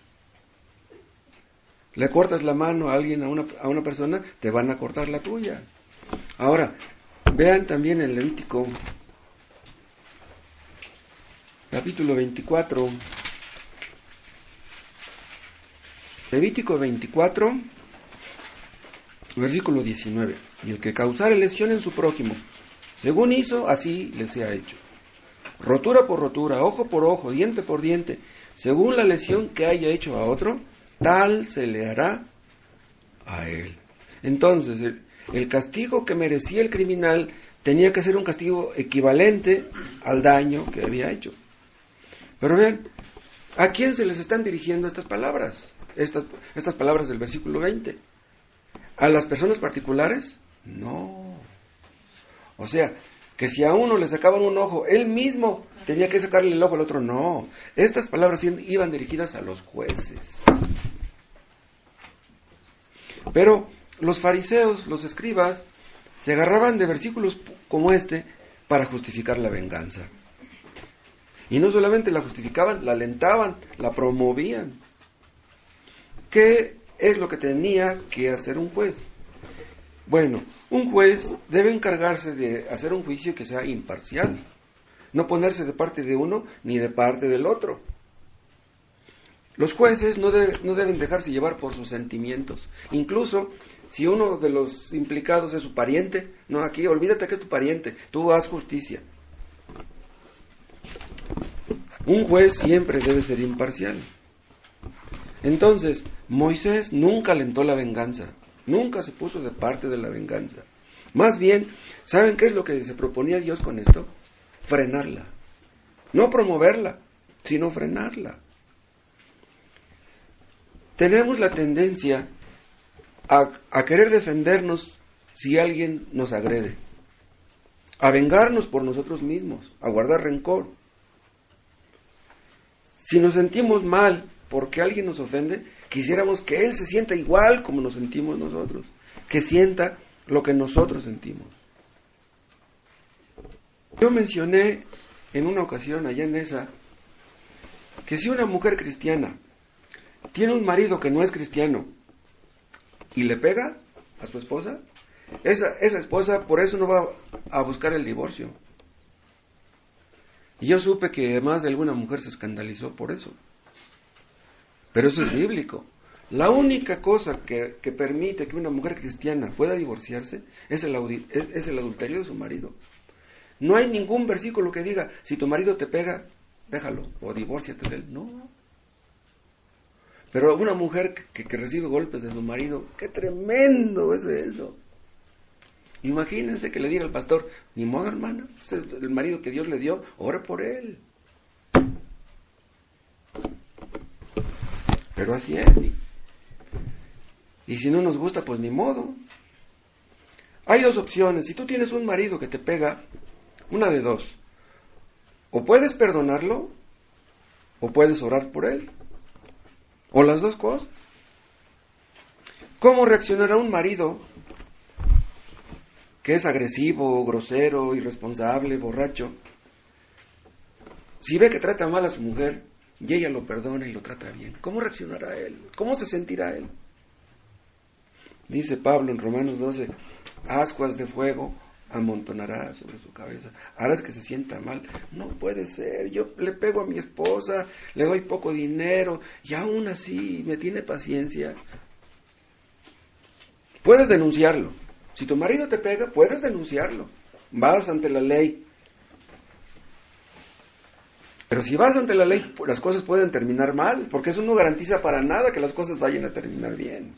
Le cortas la mano a alguien, a una persona, te van a cortar la tuya. Ahora, vean también en Levítico, capítulo 24. Levítico 24, versículo 19. Y el que causare lesión en su prójimo, según hizo, así le sea hecho. Rotura por rotura, ojo por ojo, diente por diente, según la lesión que haya hecho a otro, tal se le hará a él. Entonces, el castigo que merecía el criminal tenía que ser un castigo equivalente al daño que había hecho. Pero vean, ¿a quién se les están dirigiendo estas palabras? Estas palabras del versículo 20. ¿A las personas particulares? No. O sea, que si a uno le sacaban un ojo, él mismo tenía que sacarle el ojo al otro. No. Estas palabras iban dirigidas a los jueces. Pero los fariseos, los escribas, se agarraban de versículos como este para justificar la venganza. Y no solamente la justificaban, la alentaban, la promovían. ¿Qué es lo que tenía que hacer un juez? Bueno, un juez debe encargarse de hacer un juicio que sea imparcial, no ponerse de parte de uno ni de parte del otro. Los jueces no deben dejarse llevar por sus sentimientos. Incluso si uno de los implicados es su pariente, no, aquí olvídate que es tu pariente, tú haz justicia. Un juez siempre debe ser imparcial. Entonces, Moisés nunca alentó la venganza, nunca se puso de parte de la venganza. Más bien, ¿saben qué es lo que se proponía Dios con esto? Frenarla. No promoverla, sino frenarla. Tenemos la tendencia a querer defendernos si alguien nos agrede, a vengarnos por nosotros mismos, a guardar rencor. Si nos sentimos mal porque alguien nos ofende, quisiéramos que él se sienta igual como nos sentimos nosotros, que sienta lo que nosotros sentimos. Yo mencioné en una ocasión allá en esa que si una mujer cristiana tiene un marido que no es cristiano y le pega a su esposa, esa esposa por eso no va a buscar el divorcio. Y yo supe que más de alguna mujer se escandalizó por eso. Pero eso es bíblico. La única cosa que permite que una mujer cristiana pueda divorciarse es el adulterio de su marido. No hay ningún versículo que diga, si tu marido te pega, déjalo, o divórciate de él. No. Pero una mujer que recibe golpes de su marido, ¡qué tremendo es eso! Imagínense que le diga al pastor, ni modo hermana, este es el marido que Dios le dio, ora por él. Pero así es. Y si no nos gusta, pues ni modo. Hay dos opciones. Si tú tienes un marido que te pega, una de dos. O puedes perdonarlo, o puedes orar por él. O las dos cosas. ¿Cómo reaccionará un marido que es agresivo, grosero, irresponsable, borracho? Si ve que trata mal a su mujer y ella lo perdona y lo trata bien, ¿cómo reaccionará él? ¿Cómo se sentirá él? Dice Pablo en Romanos 12, ascuas de fuego amontonará sobre su cabeza. Harás que se sienta mal. No puede ser, yo le pego a mi esposa, le doy poco dinero y aún así me tiene paciencia. Puedes denunciarlo. Si tu marido te pega, puedes denunciarlo. Vas ante la ley. Pero si vas ante la ley, las cosas pueden terminar mal, porque eso no garantiza para nada que las cosas vayan a terminar bien.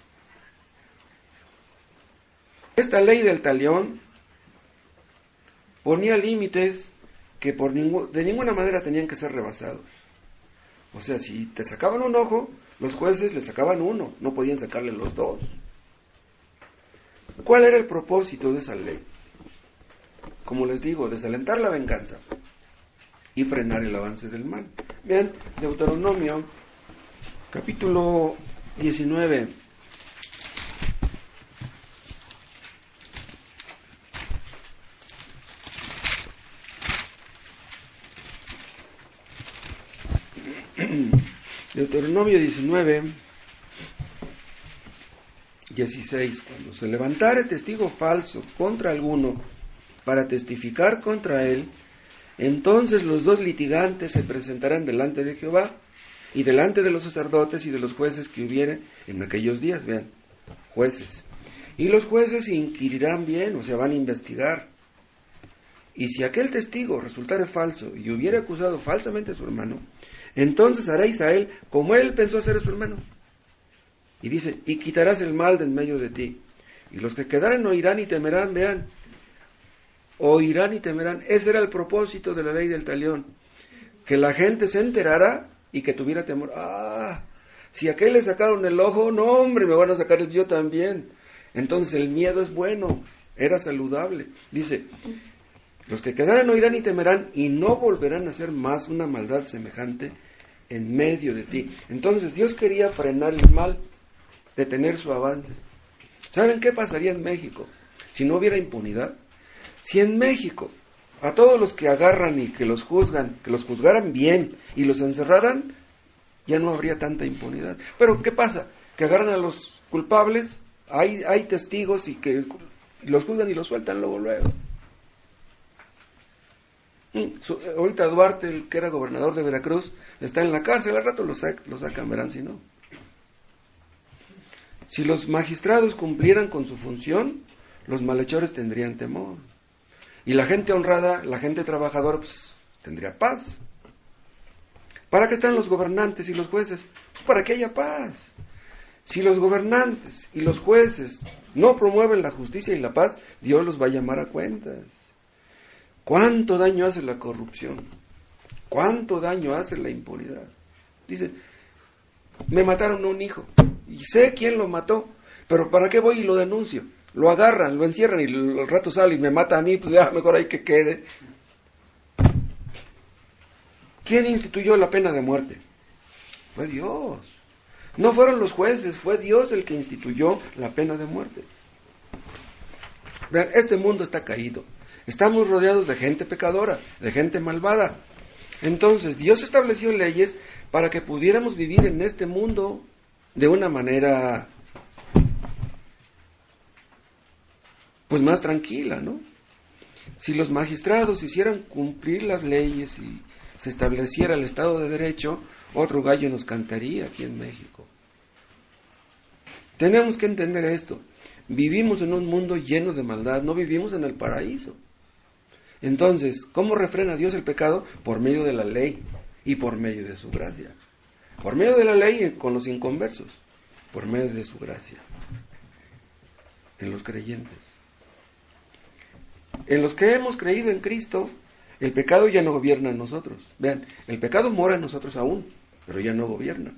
Esta ley del talión ponía límites que de ninguna manera tenían que ser rebasados. O sea, si te sacaban un ojo, los jueces le sacaban uno, no podían sacarle los dos. ¿Cuál era el propósito de esa ley? Como les digo, desalentar la venganza y frenar el avance del mal. Vean, Deuteronomio, capítulo 19. Deuteronomio 19, 16. Cuando se levantare testigo falso contra alguno para testificar contra él, entonces los dos litigantes se presentarán delante de Jehová y delante de los sacerdotes y de los jueces que hubiere en aquellos días. Vean, jueces. Y los jueces inquirirán bien, o sea, van a investigar. Y si aquel testigo resultare falso y hubiere acusado falsamente a su hermano, entonces haréis a él como él pensó hacer a su hermano. Y dice, y quitarás el mal de en medio de ti. Y los que quedaren oirán y temerán, vean, oirán y temerán. Ese era el propósito de la ley del talión, que la gente se enterara y que tuviera temor. Si a aquel le sacaron el ojo, no hombre, me van a sacar el yo también. Entonces el miedo es bueno, era saludable. Dice, los que quedaren oirán y temerán y no volverán a hacer más una maldad semejante en medio de ti. Entonces Dios quería frenar el mal, detener su avance. ¿Saben qué pasaría en México si no hubiera impunidad? Si en México a todos los que agarran y que los juzgan, que los juzgaran bien y los encerraran, ya no habría tanta impunidad. Pero ¿qué pasa? Que agarran a los culpables, hay testigos y que los juzgan y los sueltan luego. Ahorita Duarte, el que era gobernador de Veracruz, está en la cárcel, al rato lo sacan, verán si no. Si los magistrados cumplieran con su función, los malhechores tendrían temor. Y la gente honrada, la gente trabajadora, pues tendría paz. ¿Para qué están los gobernantes y los jueces? Para que haya paz. Si los gobernantes y los jueces no promueven la justicia y la paz, Dios los va a llamar a cuentas. ¿Cuánto daño hace la corrupción? ¿Cuánto daño hace la impunidad? Dicen, me mataron a un hijo y sé quién lo mató, pero ¿para qué voy y lo denuncio? Lo agarran, lo encierran y al rato sale y me mata a mí, pues ya mejor ahí que quede. ¿Quién instituyó la pena de muerte? Fue Dios. No fueron los jueces, fue Dios el que instituyó la pena de muerte. Vean, este mundo está caído. Estamos rodeados de gente pecadora, de gente malvada. Entonces, Dios estableció leyes para que pudiéramos vivir en este mundo de una manera, pues más tranquila, ¿no? Si los magistrados hicieran cumplir las leyes y se estableciera el Estado de Derecho, otro gallo nos cantaría aquí en México. Tenemos que entender esto. Vivimos en un mundo lleno de maldad, no vivimos en el paraíso. Entonces, ¿cómo refrena Dios el pecado? Por medio de la ley y por medio de su gracia. Por medio de la ley con los inconversos, por medio de su gracia. En los creyentes. En los que hemos creído en Cristo, el pecado ya no gobierna en nosotros. Vean, el pecado mora en nosotros aún, pero ya no gobierna.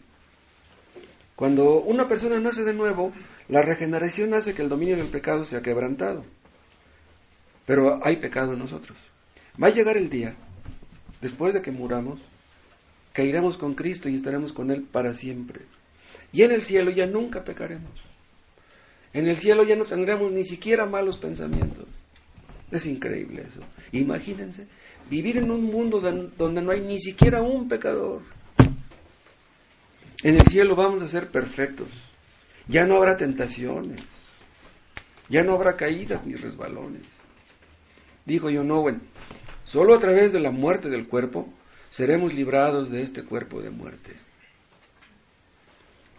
Cuando una persona nace de nuevo, la regeneración hace que el dominio del pecado sea quebrantado. Pero hay pecado en nosotros. Va a llegar el día, después de que muramos, que iremos con Cristo y estaremos con Él para siempre. Y en el cielo ya nunca pecaremos. En el cielo ya no tendremos ni siquiera malos pensamientos. Es increíble eso. Imagínense, vivir en un mundo donde no hay ni siquiera un pecador. En el cielo vamos a ser perfectos. Ya no habrá tentaciones. Ya no habrá caídas ni resbalones. Dijo John Owen, solo a través de la muerte del cuerpo seremos librados de este cuerpo de muerte.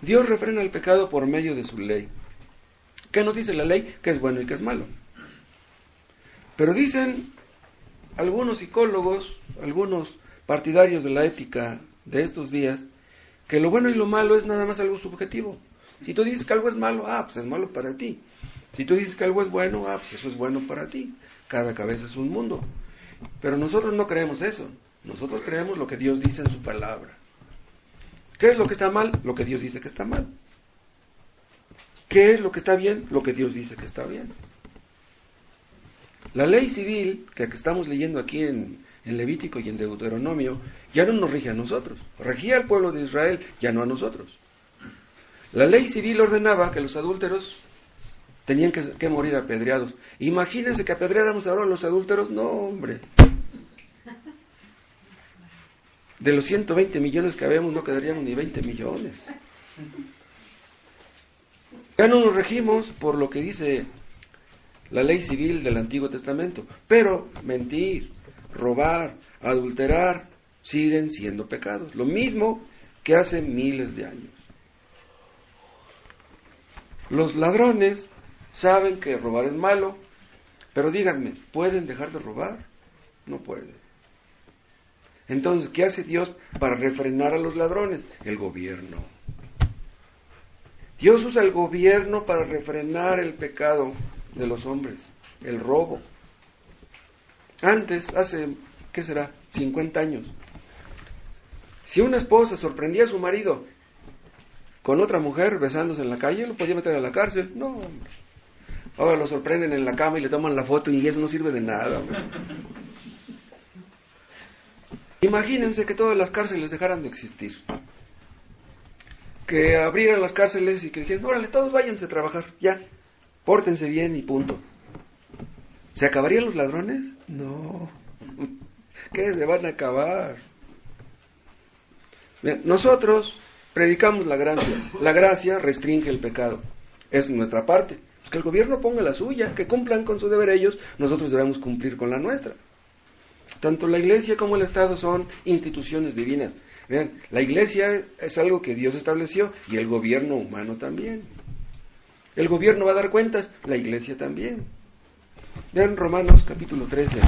Dios refrena el pecado por medio de su ley. ¿Qué nos dice la ley? Que es bueno y que es malo. Pero dicen algunos psicólogos, algunos partidarios de la ética de estos días, que lo bueno y lo malo es nada más algo subjetivo. Si tú dices que algo es malo, pues es malo para ti. Si tú dices que algo es bueno, pues eso es bueno para ti. Cada cabeza es un mundo. Pero nosotros no creemos eso. Nosotros creemos lo que Dios dice en su palabra. ¿Qué es lo que está mal? Lo que Dios dice que está mal. ¿Qué es lo que está bien? Lo que Dios dice que está bien. La ley civil que estamos leyendo aquí en Levítico y en Deuteronomio ya no nos rige a nosotros. Regía al pueblo de Israel, ya no a nosotros. La ley civil ordenaba que los adúlteros tenían que morir apedreados. Imagínense que apedreáramos ahora a los adúlteros. No, hombre. De los 120 millones que habemos no quedaríamos ni 20 millones. Ya no nos regimos por lo que dice la ley civil del Antiguo Testamento. Pero mentir, robar, adulterar, siguen siendo pecados. Lo mismo que hace miles de años. Los ladrones saben que robar es malo, pero díganme, ¿pueden dejar de robar? No pueden. Entonces, ¿qué hace Dios para refrenar a los ladrones? El gobierno. Dios usa el gobierno para refrenar el pecado de los hombres, el robo. Antes, hace, ¿qué será? 50 años. Si una esposa sorprendía a su marido con otra mujer besándose en la calle, lo podía meter a la cárcel. No, hombre. Ahora lo sorprenden en la cama y le toman la foto y eso no sirve de nada, hombre. Imagínense que todas las cárceles dejaran de existir. Que abrieran las cárceles y que dijeran, órale, todos váyanse a trabajar, ya, pórtense bien y punto. ¿Se acabarían los ladrones? No. ¿Qué se van a acabar? Bien, nosotros predicamos la gracia. La gracia restringe el pecado. Es nuestra parte. Es que el gobierno ponga la suya, que cumplan con su deber ellos, nosotros debemos cumplir con la nuestra. Tanto la iglesia como el Estado son instituciones divinas. Vean, la iglesia es algo que Dios estableció y el gobierno humano también. El gobierno va a dar cuentas, la iglesia también. Vean Romanos capítulo 13.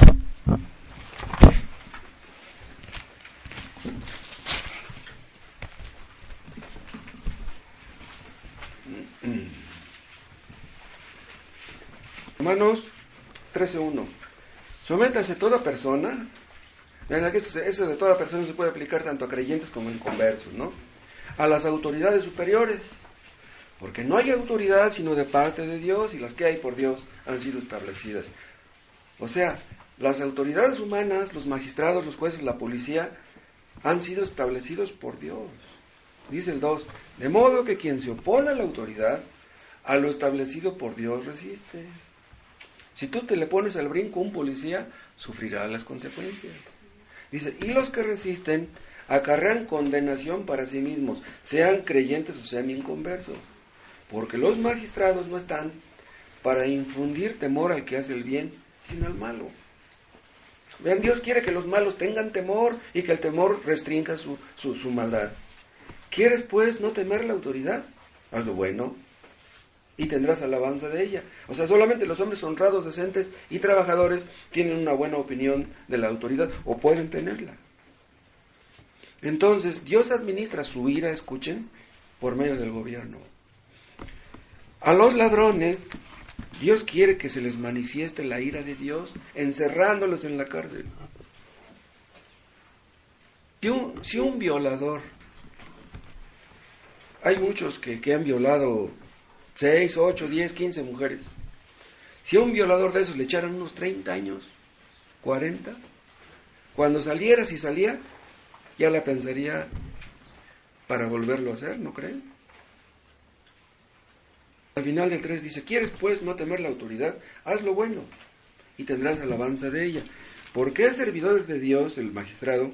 Romanos 13:1. Sométase toda persona. Vean, eso de toda persona se puede aplicar tanto a creyentes como a inconversos, ¿no? A las autoridades superiores. Porque no hay autoridad sino de parte de Dios, y las que hay por Dios han sido establecidas. O sea, las autoridades humanas, los magistrados, los jueces, la policía, han sido establecidos por Dios. Dice el 2, de modo que quien se opone a la autoridad, a lo establecido por Dios resiste. Si tú te le pones al brinco a un policía, sufrirá las consecuencias. Dice, y los que resisten acarrean condenación para sí mismos, sean creyentes o sean inconversos. Porque los magistrados no están para infundir temor al que hace el bien, sino al malo. Vean, Dios quiere que los malos tengan temor y que el temor restrinja su maldad. ¿Quieres pues no temer la autoridad? Haz lo bueno y tendrás alabanza de ella. O sea, solamente los hombres honrados, decentes y trabajadores tienen una buena opinión de la autoridad, o pueden tenerla. Entonces, Dios administra su ira, escuchen, por medio del gobierno. A los ladrones, Dios quiere que se les manifieste la ira de Dios, encerrándolos en la cárcel. Si un violador, hay muchos que han violado 6, 8, 10, 15 mujeres. Si a un violador de esos le echaran unos 30 años, 40, cuando saliera, si salía, ya la pensaría para volverlo a hacer, ¿no creen? Al final del 3 dice, ¿quieres pues no temer la autoridad? Haz lo bueno y tendrás alabanza de ella. Porque es servidor de Dios, el magistrado,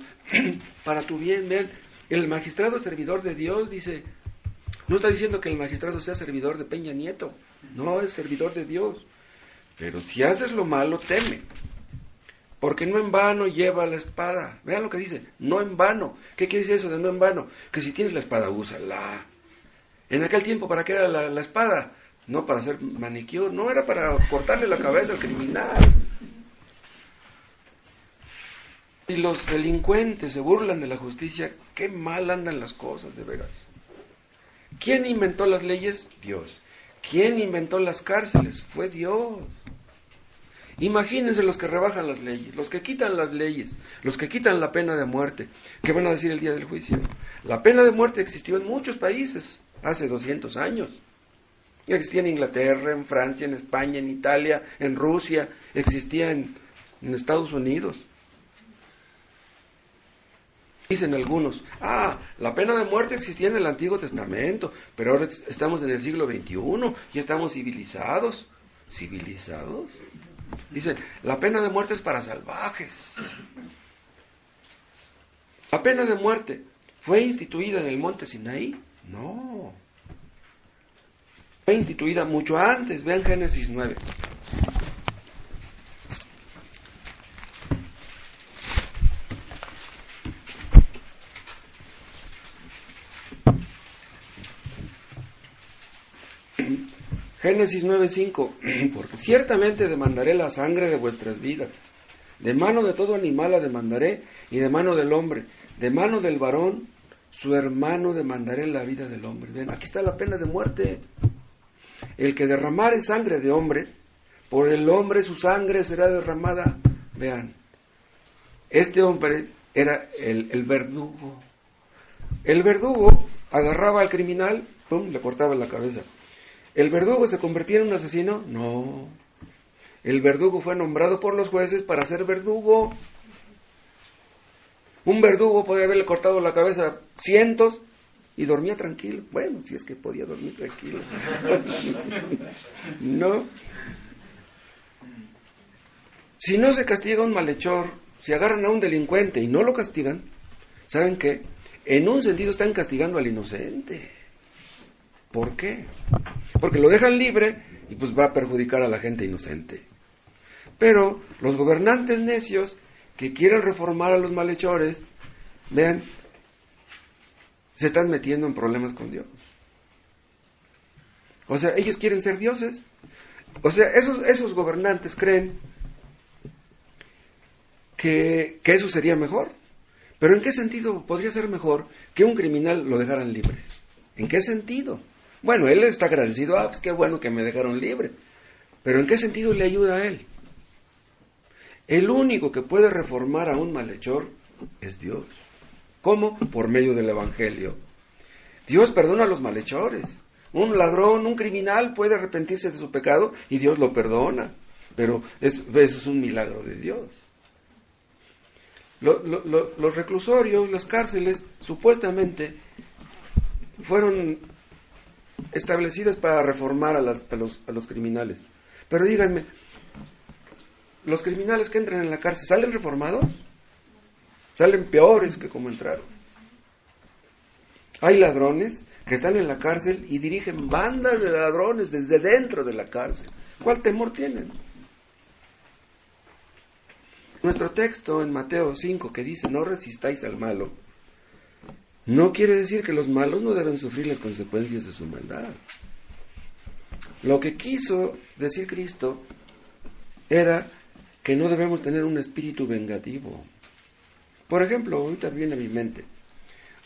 para tu bien. Vean, el magistrado es servidor de Dios, dice, no está diciendo que el magistrado sea servidor de Peña Nieto, no, es servidor de Dios. Pero si haces lo malo, teme, porque no en vano lleva la espada. Vean lo que dice, no en vano. ¿Qué quiere decir eso de no en vano? Que si tienes la espada, úsala. En aquel tiempo, ¿para qué era la espada? No para hacer manicure, no, era para cortarle la cabeza al criminal. Si los delincuentes se burlan de la justicia, qué mal andan las cosas, de veras. ¿Quién inventó las leyes? Dios. ¿Quién inventó las cárceles? Fue Dios. Imagínense los que rebajan las leyes, los que quitan las leyes, los que quitan la pena de muerte. ¿Qué van a decir el día del juicio? La pena de muerte existió en muchos países hace 200 años. Existía en Inglaterra, en Francia, en España, en Italia, en Rusia, existía en Estados Unidos. Dicen algunos, la pena de muerte existía en el Antiguo Testamento, pero ahora estamos en el siglo XXI, ya estamos civilizados. ¿Civilizados? Dicen, la pena de muerte es para salvajes. ¿La pena de muerte fue instituida en el monte Sinaí? No. Fue instituida mucho antes, vean Génesis 9. Génesis 9:5, porque ciertamente demandaré la sangre de vuestras vidas, de mano de todo animal la demandaré, y de mano del hombre, de mano del varón, su hermano demandaré la vida del hombre. Ven, aquí está la pena de muerte. El que derramare sangre de hombre, por el hombre su sangre será derramada. Vean, este hombre era el verdugo. El verdugo agarraba al criminal, ¡pum!, le cortaba la cabeza. ¿El verdugo se convertía en un asesino? No. El verdugo fue nombrado por los jueces para ser verdugo. Un verdugo podía haberle cortado la cabeza a cientos y dormía tranquilo. Bueno, si es que podía dormir tranquilo. No. Si no se castiga a un malhechor, si agarran a un delincuente y no lo castigan, ¿saben qué? En un sentido están castigando al inocente. ¿Por qué? Porque lo dejan libre y pues va a perjudicar a la gente inocente. Pero los gobernantes necios que quieren reformar a los malhechores, vean, se están metiendo en problemas con Dios. O sea, ellos quieren ser dioses. O sea, esos gobernantes creen que eso sería mejor. Pero ¿en qué sentido podría ser mejor que un criminal lo dejaran libre? ¿En qué sentido? Bueno, él está agradecido, pues qué bueno que me dejaron libre. Pero ¿en qué sentido le ayuda a él? El único que puede reformar a un malhechor es Dios. ¿Cómo? Por medio del Evangelio. Dios perdona a los malhechores. Un ladrón, un criminal puede arrepentirse de su pecado y Dios lo perdona. Pero eso es un milagro de Dios. Los reclusorios, las cárceles, supuestamente fueron establecidas para reformar a los criminales. Pero díganme, ¿los criminales que entran en la cárcel salen reformados? Salen peores que como entraron. Hay ladrones que están en la cárcel y dirigen bandas de ladrones desde dentro de la cárcel. ¿Cuál temor tienen? Nuestro texto en Mateo 5 que dice no resistáis al malo, no quiere decir que los malos no deben sufrir las consecuencias de su maldad. Lo que quiso decir Cristo era que no debemos tener un espíritu vengativo. Por ejemplo, ahorita viene a mi mente,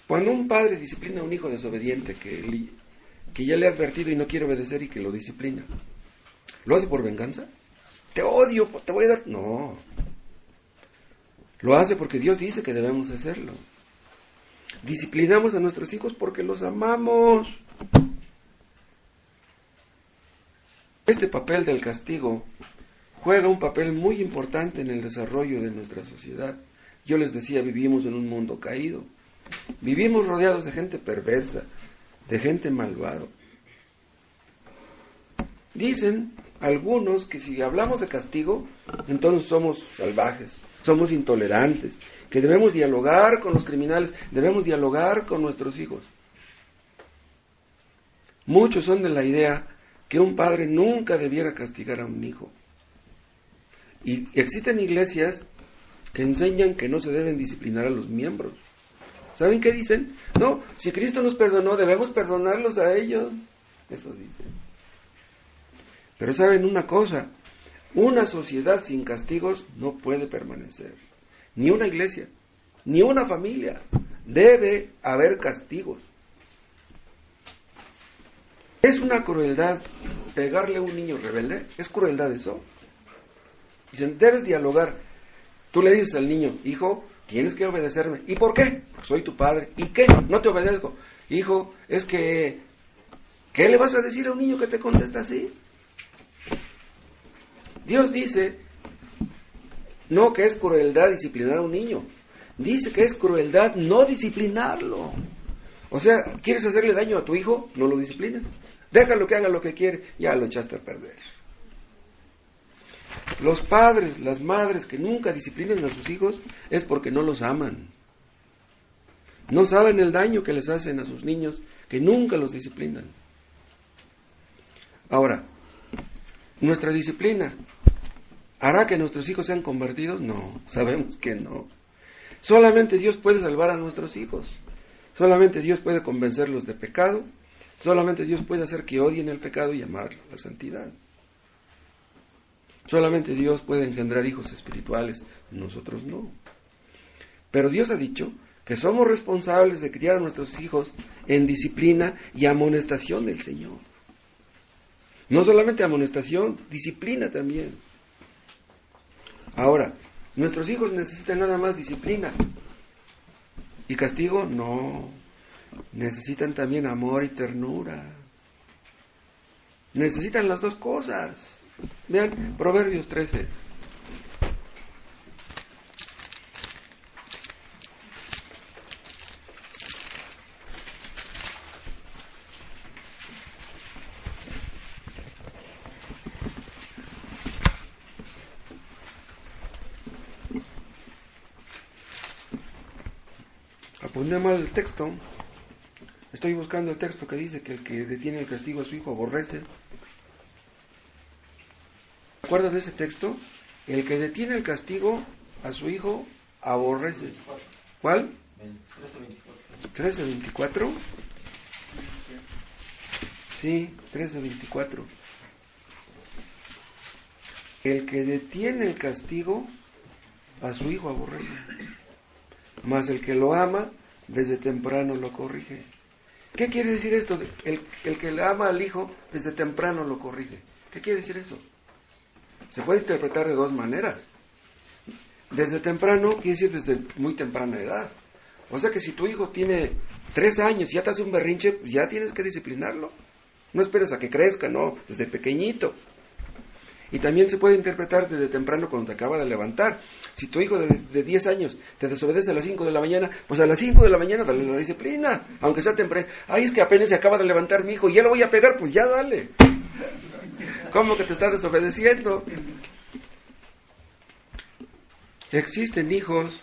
cuando un padre disciplina a un hijo desobediente que ya le ha advertido y no quiere obedecer y que lo disciplina, ¿lo hace por venganza? Te odio, te voy a dar... No. Lo hace porque Dios dice que debemos hacerlo. Disciplinamos a nuestros hijos porque los amamos. Este papel del castigo juega un papel muy importante en el desarrollo de nuestra sociedad. Yo les decía, vivimos en un mundo caído. Vivimos rodeados de gente perversa, de gente malvada. Dicen algunos que si hablamos de castigo, entonces somos salvajes, somos intolerantes, que debemos dialogar con los criminales, debemos dialogar con nuestros hijos. Muchos son de la idea que un padre nunca debiera castigar a un hijo. Y existen iglesias que enseñan que no se deben disciplinar a los miembros. ¿Saben qué dicen? No, si Cristo nos perdonó, debemos perdonarlos a ellos. Eso dicen. Pero ¿saben una cosa? Una sociedad sin castigos no puede permanecer. Ni una iglesia, ni una familia. Debe haber castigos. ¿Es una crueldad pegarle a un niño rebelde? ¿Es crueldad eso? Dicen, debes dialogar. Tú le dices al niño, hijo, tienes que obedecerme. ¿Y por qué? Porque soy tu padre. ¿Y qué? No te obedezco. Hijo, es que... ¿qué le vas a decir a un niño que te contesta así? Dios dice, no que es crueldad disciplinar a un niño. Dice que es crueldad no disciplinarlo. O sea, ¿quieres hacerle daño a tu hijo? No lo disciplines. Déjalo que haga lo que quiere. Ya lo echaste a perder. Los padres, las madres que nunca disciplinan a sus hijos es porque no los aman. No saben el daño que les hacen a sus niños, que nunca los disciplinan. Ahora, ¿nuestra disciplina hará que nuestros hijos sean convertidos? No, sabemos que no. Solamente Dios puede salvar a nuestros hijos. Solamente Dios puede convencerlos de pecado. Solamente Dios puede hacer que odien el pecado y amar la santidad. Solamente Dios puede engendrar hijos espirituales, nosotros no. Pero Dios ha dicho que somos responsables de criar a nuestros hijos en disciplina y amonestación del Señor. No solamente amonestación, disciplina también. Ahora, ¿nuestros hijos necesitan nada más disciplina y castigo? No, necesitan también amor y ternura. Necesitan las dos cosas. Vean, Proverbios 13. Apunté mal el texto. Estoy buscando el texto que dice que el que detiene el castigo a su hijo aborrece. ¿Se acuerdan de ese texto? El que detiene el castigo a su hijo aborrece. ¿Cuál? 13:24. Sí, 13:24. El que detiene el castigo a su hijo aborrece, mas el que lo ama desde temprano lo corrige. ¿Qué quiere decir esto? El que le ama al hijo desde temprano lo corrige. ¿Qué quiere decir eso? se puede interpretar de dos maneras. Desde temprano, quiere decir desde muy temprana edad. O sea que si tu hijo tiene 3 años y ya te hace un berrinche, pues ya tienes que disciplinarlo. No esperes a que crezca, no, desde pequeñito. Y también se puede interpretar desde temprano cuando te acaba de levantar. Si tu hijo de 10 años te desobedece a las 5 de la mañana, pues a las 5 de la mañana dale la disciplina, aunque sea temprano. Ay, es que apenas se acaba de levantar mi hijo y ya lo voy a pegar, pues ya dale. ¿Cómo que te estás desobedeciendo? Existen hijos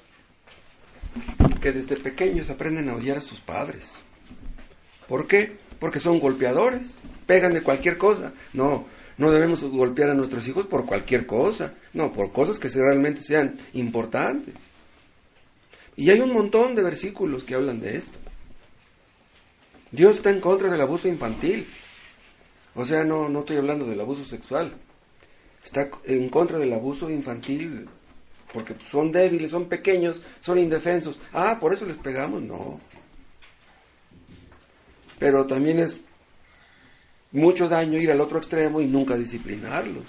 que desde pequeños aprenden a odiar a sus padres. ¿Por qué? Porque son golpeadores, pegan de cualquier cosa. No debemos golpear a nuestros hijos por cualquier cosa, no, por cosas que realmente sean importantes. Y hay un montón de versículos que hablan de esto. Dios está en contra del abuso infantil. O sea, no estoy hablando del abuso sexual. Está en contra del abuso infantil porque son débiles, son pequeños, son indefensos. Por eso les pegamos, no. Pero también es mucho daño ir al otro extremo y nunca disciplinarlos.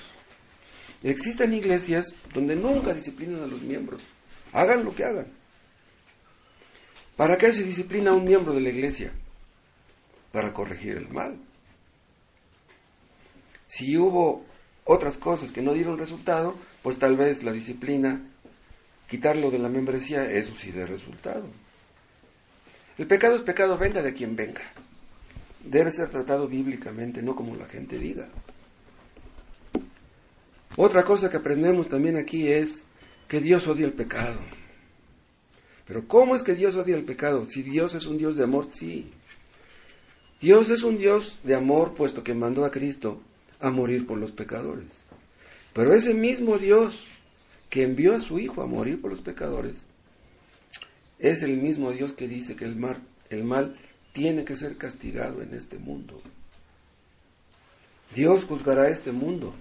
Existen iglesias donde nunca disciplinan a los miembros. Hagan lo que hagan. ¿Para qué se disciplina a un miembro de la iglesia? Para corregir el mal. Si hubo otras cosas que no dieron resultado, pues tal vez la disciplina, quitarlo de la membresía, eso sí da resultado. El pecado es pecado, venga de quien venga. Debe ser tratado bíblicamente, no como la gente diga. Otra cosa que aprendemos también aquí es que Dios odia el pecado. Pero ¿cómo es que Dios odia el pecado? Si Dios es un Dios de amor, sí. Dios es un Dios de amor, puesto que mandó a Cristo a morir por los pecadores. Pero ese mismo Dios que envió a su Hijo a morir por los pecadores, es el mismo Dios que dice que el mal tiene que ser castigado en este mundo. Dios juzgará este mundo.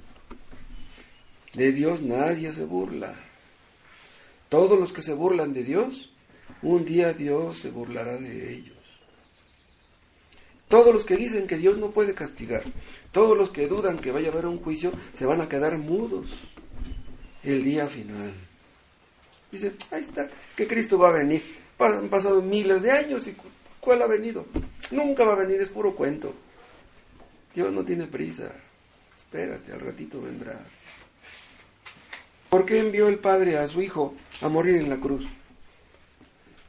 De Dios nadie se burla. Todos los que se burlan de Dios, un día Dios se burlará de ellos. Todos los que dicen que Dios no puede castigar, todos los que dudan que vaya a haber un juicio, se van a quedar mudos el día final. Dicen, ahí está, que Cristo va a venir. Han pasado miles de años y ¿cuál ha venido? Nunca va a venir, es puro cuento. Dios no tiene prisa. Espérate, al ratito vendrá. ¿Por qué envió el Padre a su Hijo a morir en la cruz?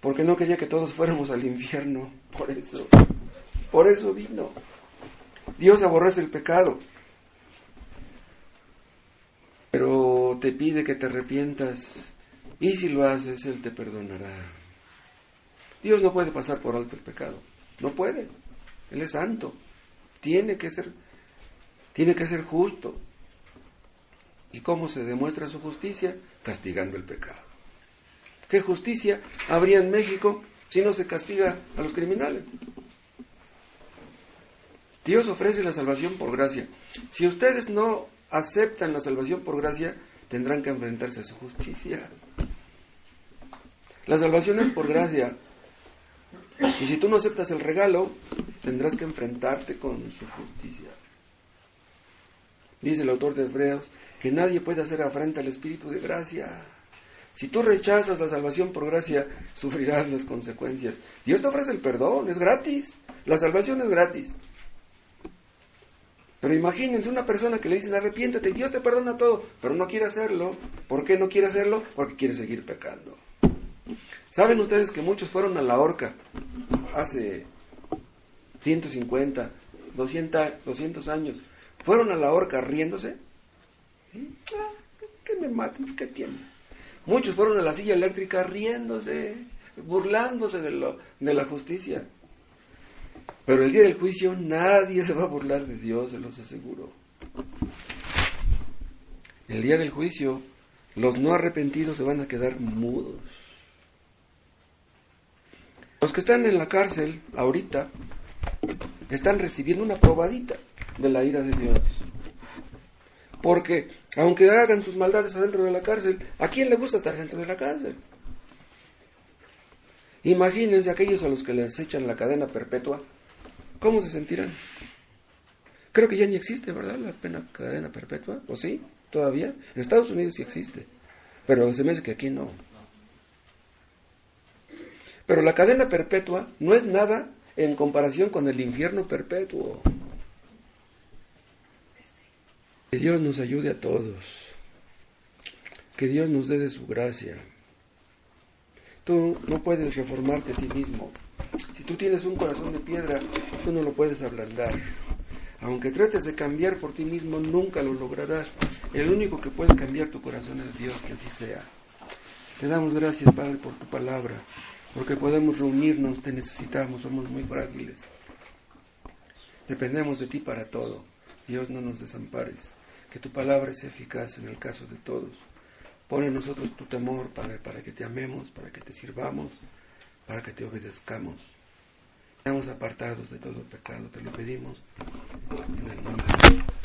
Porque no quería que todos fuéramos al infierno. Por eso vino. Dios aborrece el pecado, pero te pide que te arrepientas, y si lo haces, Él te perdonará. Dios no puede pasar por alto el pecado, no puede. Él es santo, tiene que ser justo. ¿Y cómo se demuestra su justicia? Castigando el pecado. ¿Qué justicia habría en México si no se castiga a los criminales? Dios ofrece la salvación por gracia. Si ustedes no aceptan la salvación por gracia, tendrán que enfrentarse a su justicia. La salvación es por gracia. Y si tú no aceptas el regalo, tendrás que enfrentarte con su justicia. Dice el autor de Hebreos que nadie puede hacer afrenta al Espíritu de gracia. Si tú rechazas la salvación por gracia, sufrirás las consecuencias. Dios te ofrece el perdón, es gratis. La salvación es gratis. Pero imagínense una persona que le dicen arrepiéntete, Dios te perdona todo, pero no quiere hacerlo. ¿Por qué no quiere hacerlo? Porque quiere seguir pecando. ¿Saben ustedes que muchos fueron a la horca hace 150, 200 años? Fueron a la horca riéndose. ¿Sí? Que me maten, ¿qué tiene? Muchos fueron a la silla eléctrica riéndose, burlándose de la justicia. Pero el día del juicio nadie se va a burlar de Dios, se los aseguro. El día del juicio, los no arrepentidos se van a quedar mudos. Los que están en la cárcel ahorita están recibiendo una probadita de la ira de Dios. Porque aunque hagan sus maldades adentro de la cárcel, ¿a quién le gusta estar dentro de la cárcel? Imagínense aquellos a los que les echan la cadena perpetua, ¿cómo se sentirán? Creo que ya ni existe, ¿verdad? La cadena perpetua, ¿o sí? todavía. En Estados Unidos sí existe, pero se me hace que aquí no. Pero la cadena perpetua no es nada en comparación con el infierno perpetuo. Que Dios nos ayude a todos. Que Dios nos dé de su gracia. Tú no puedes reformarte a ti mismo. Si tú tienes un corazón de piedra, tú no lo puedes ablandar. Aunque trates de cambiar por ti mismo, nunca lo lograrás. El único que puede cambiar tu corazón es Dios, que así sea. Te damos gracias, Padre, por tu palabra, porque podemos reunirnos, te necesitamos, somos muy frágiles. Dependemos de ti para todo. Dios, no nos desampares. Que tu palabra sea eficaz en el caso de todos. Pon en nosotros tu temor, Padre, para que te amemos, para que te sirvamos, para que te obedezcamos. Seamos apartados de todo pecado, te lo pedimos en el nombre de Dios.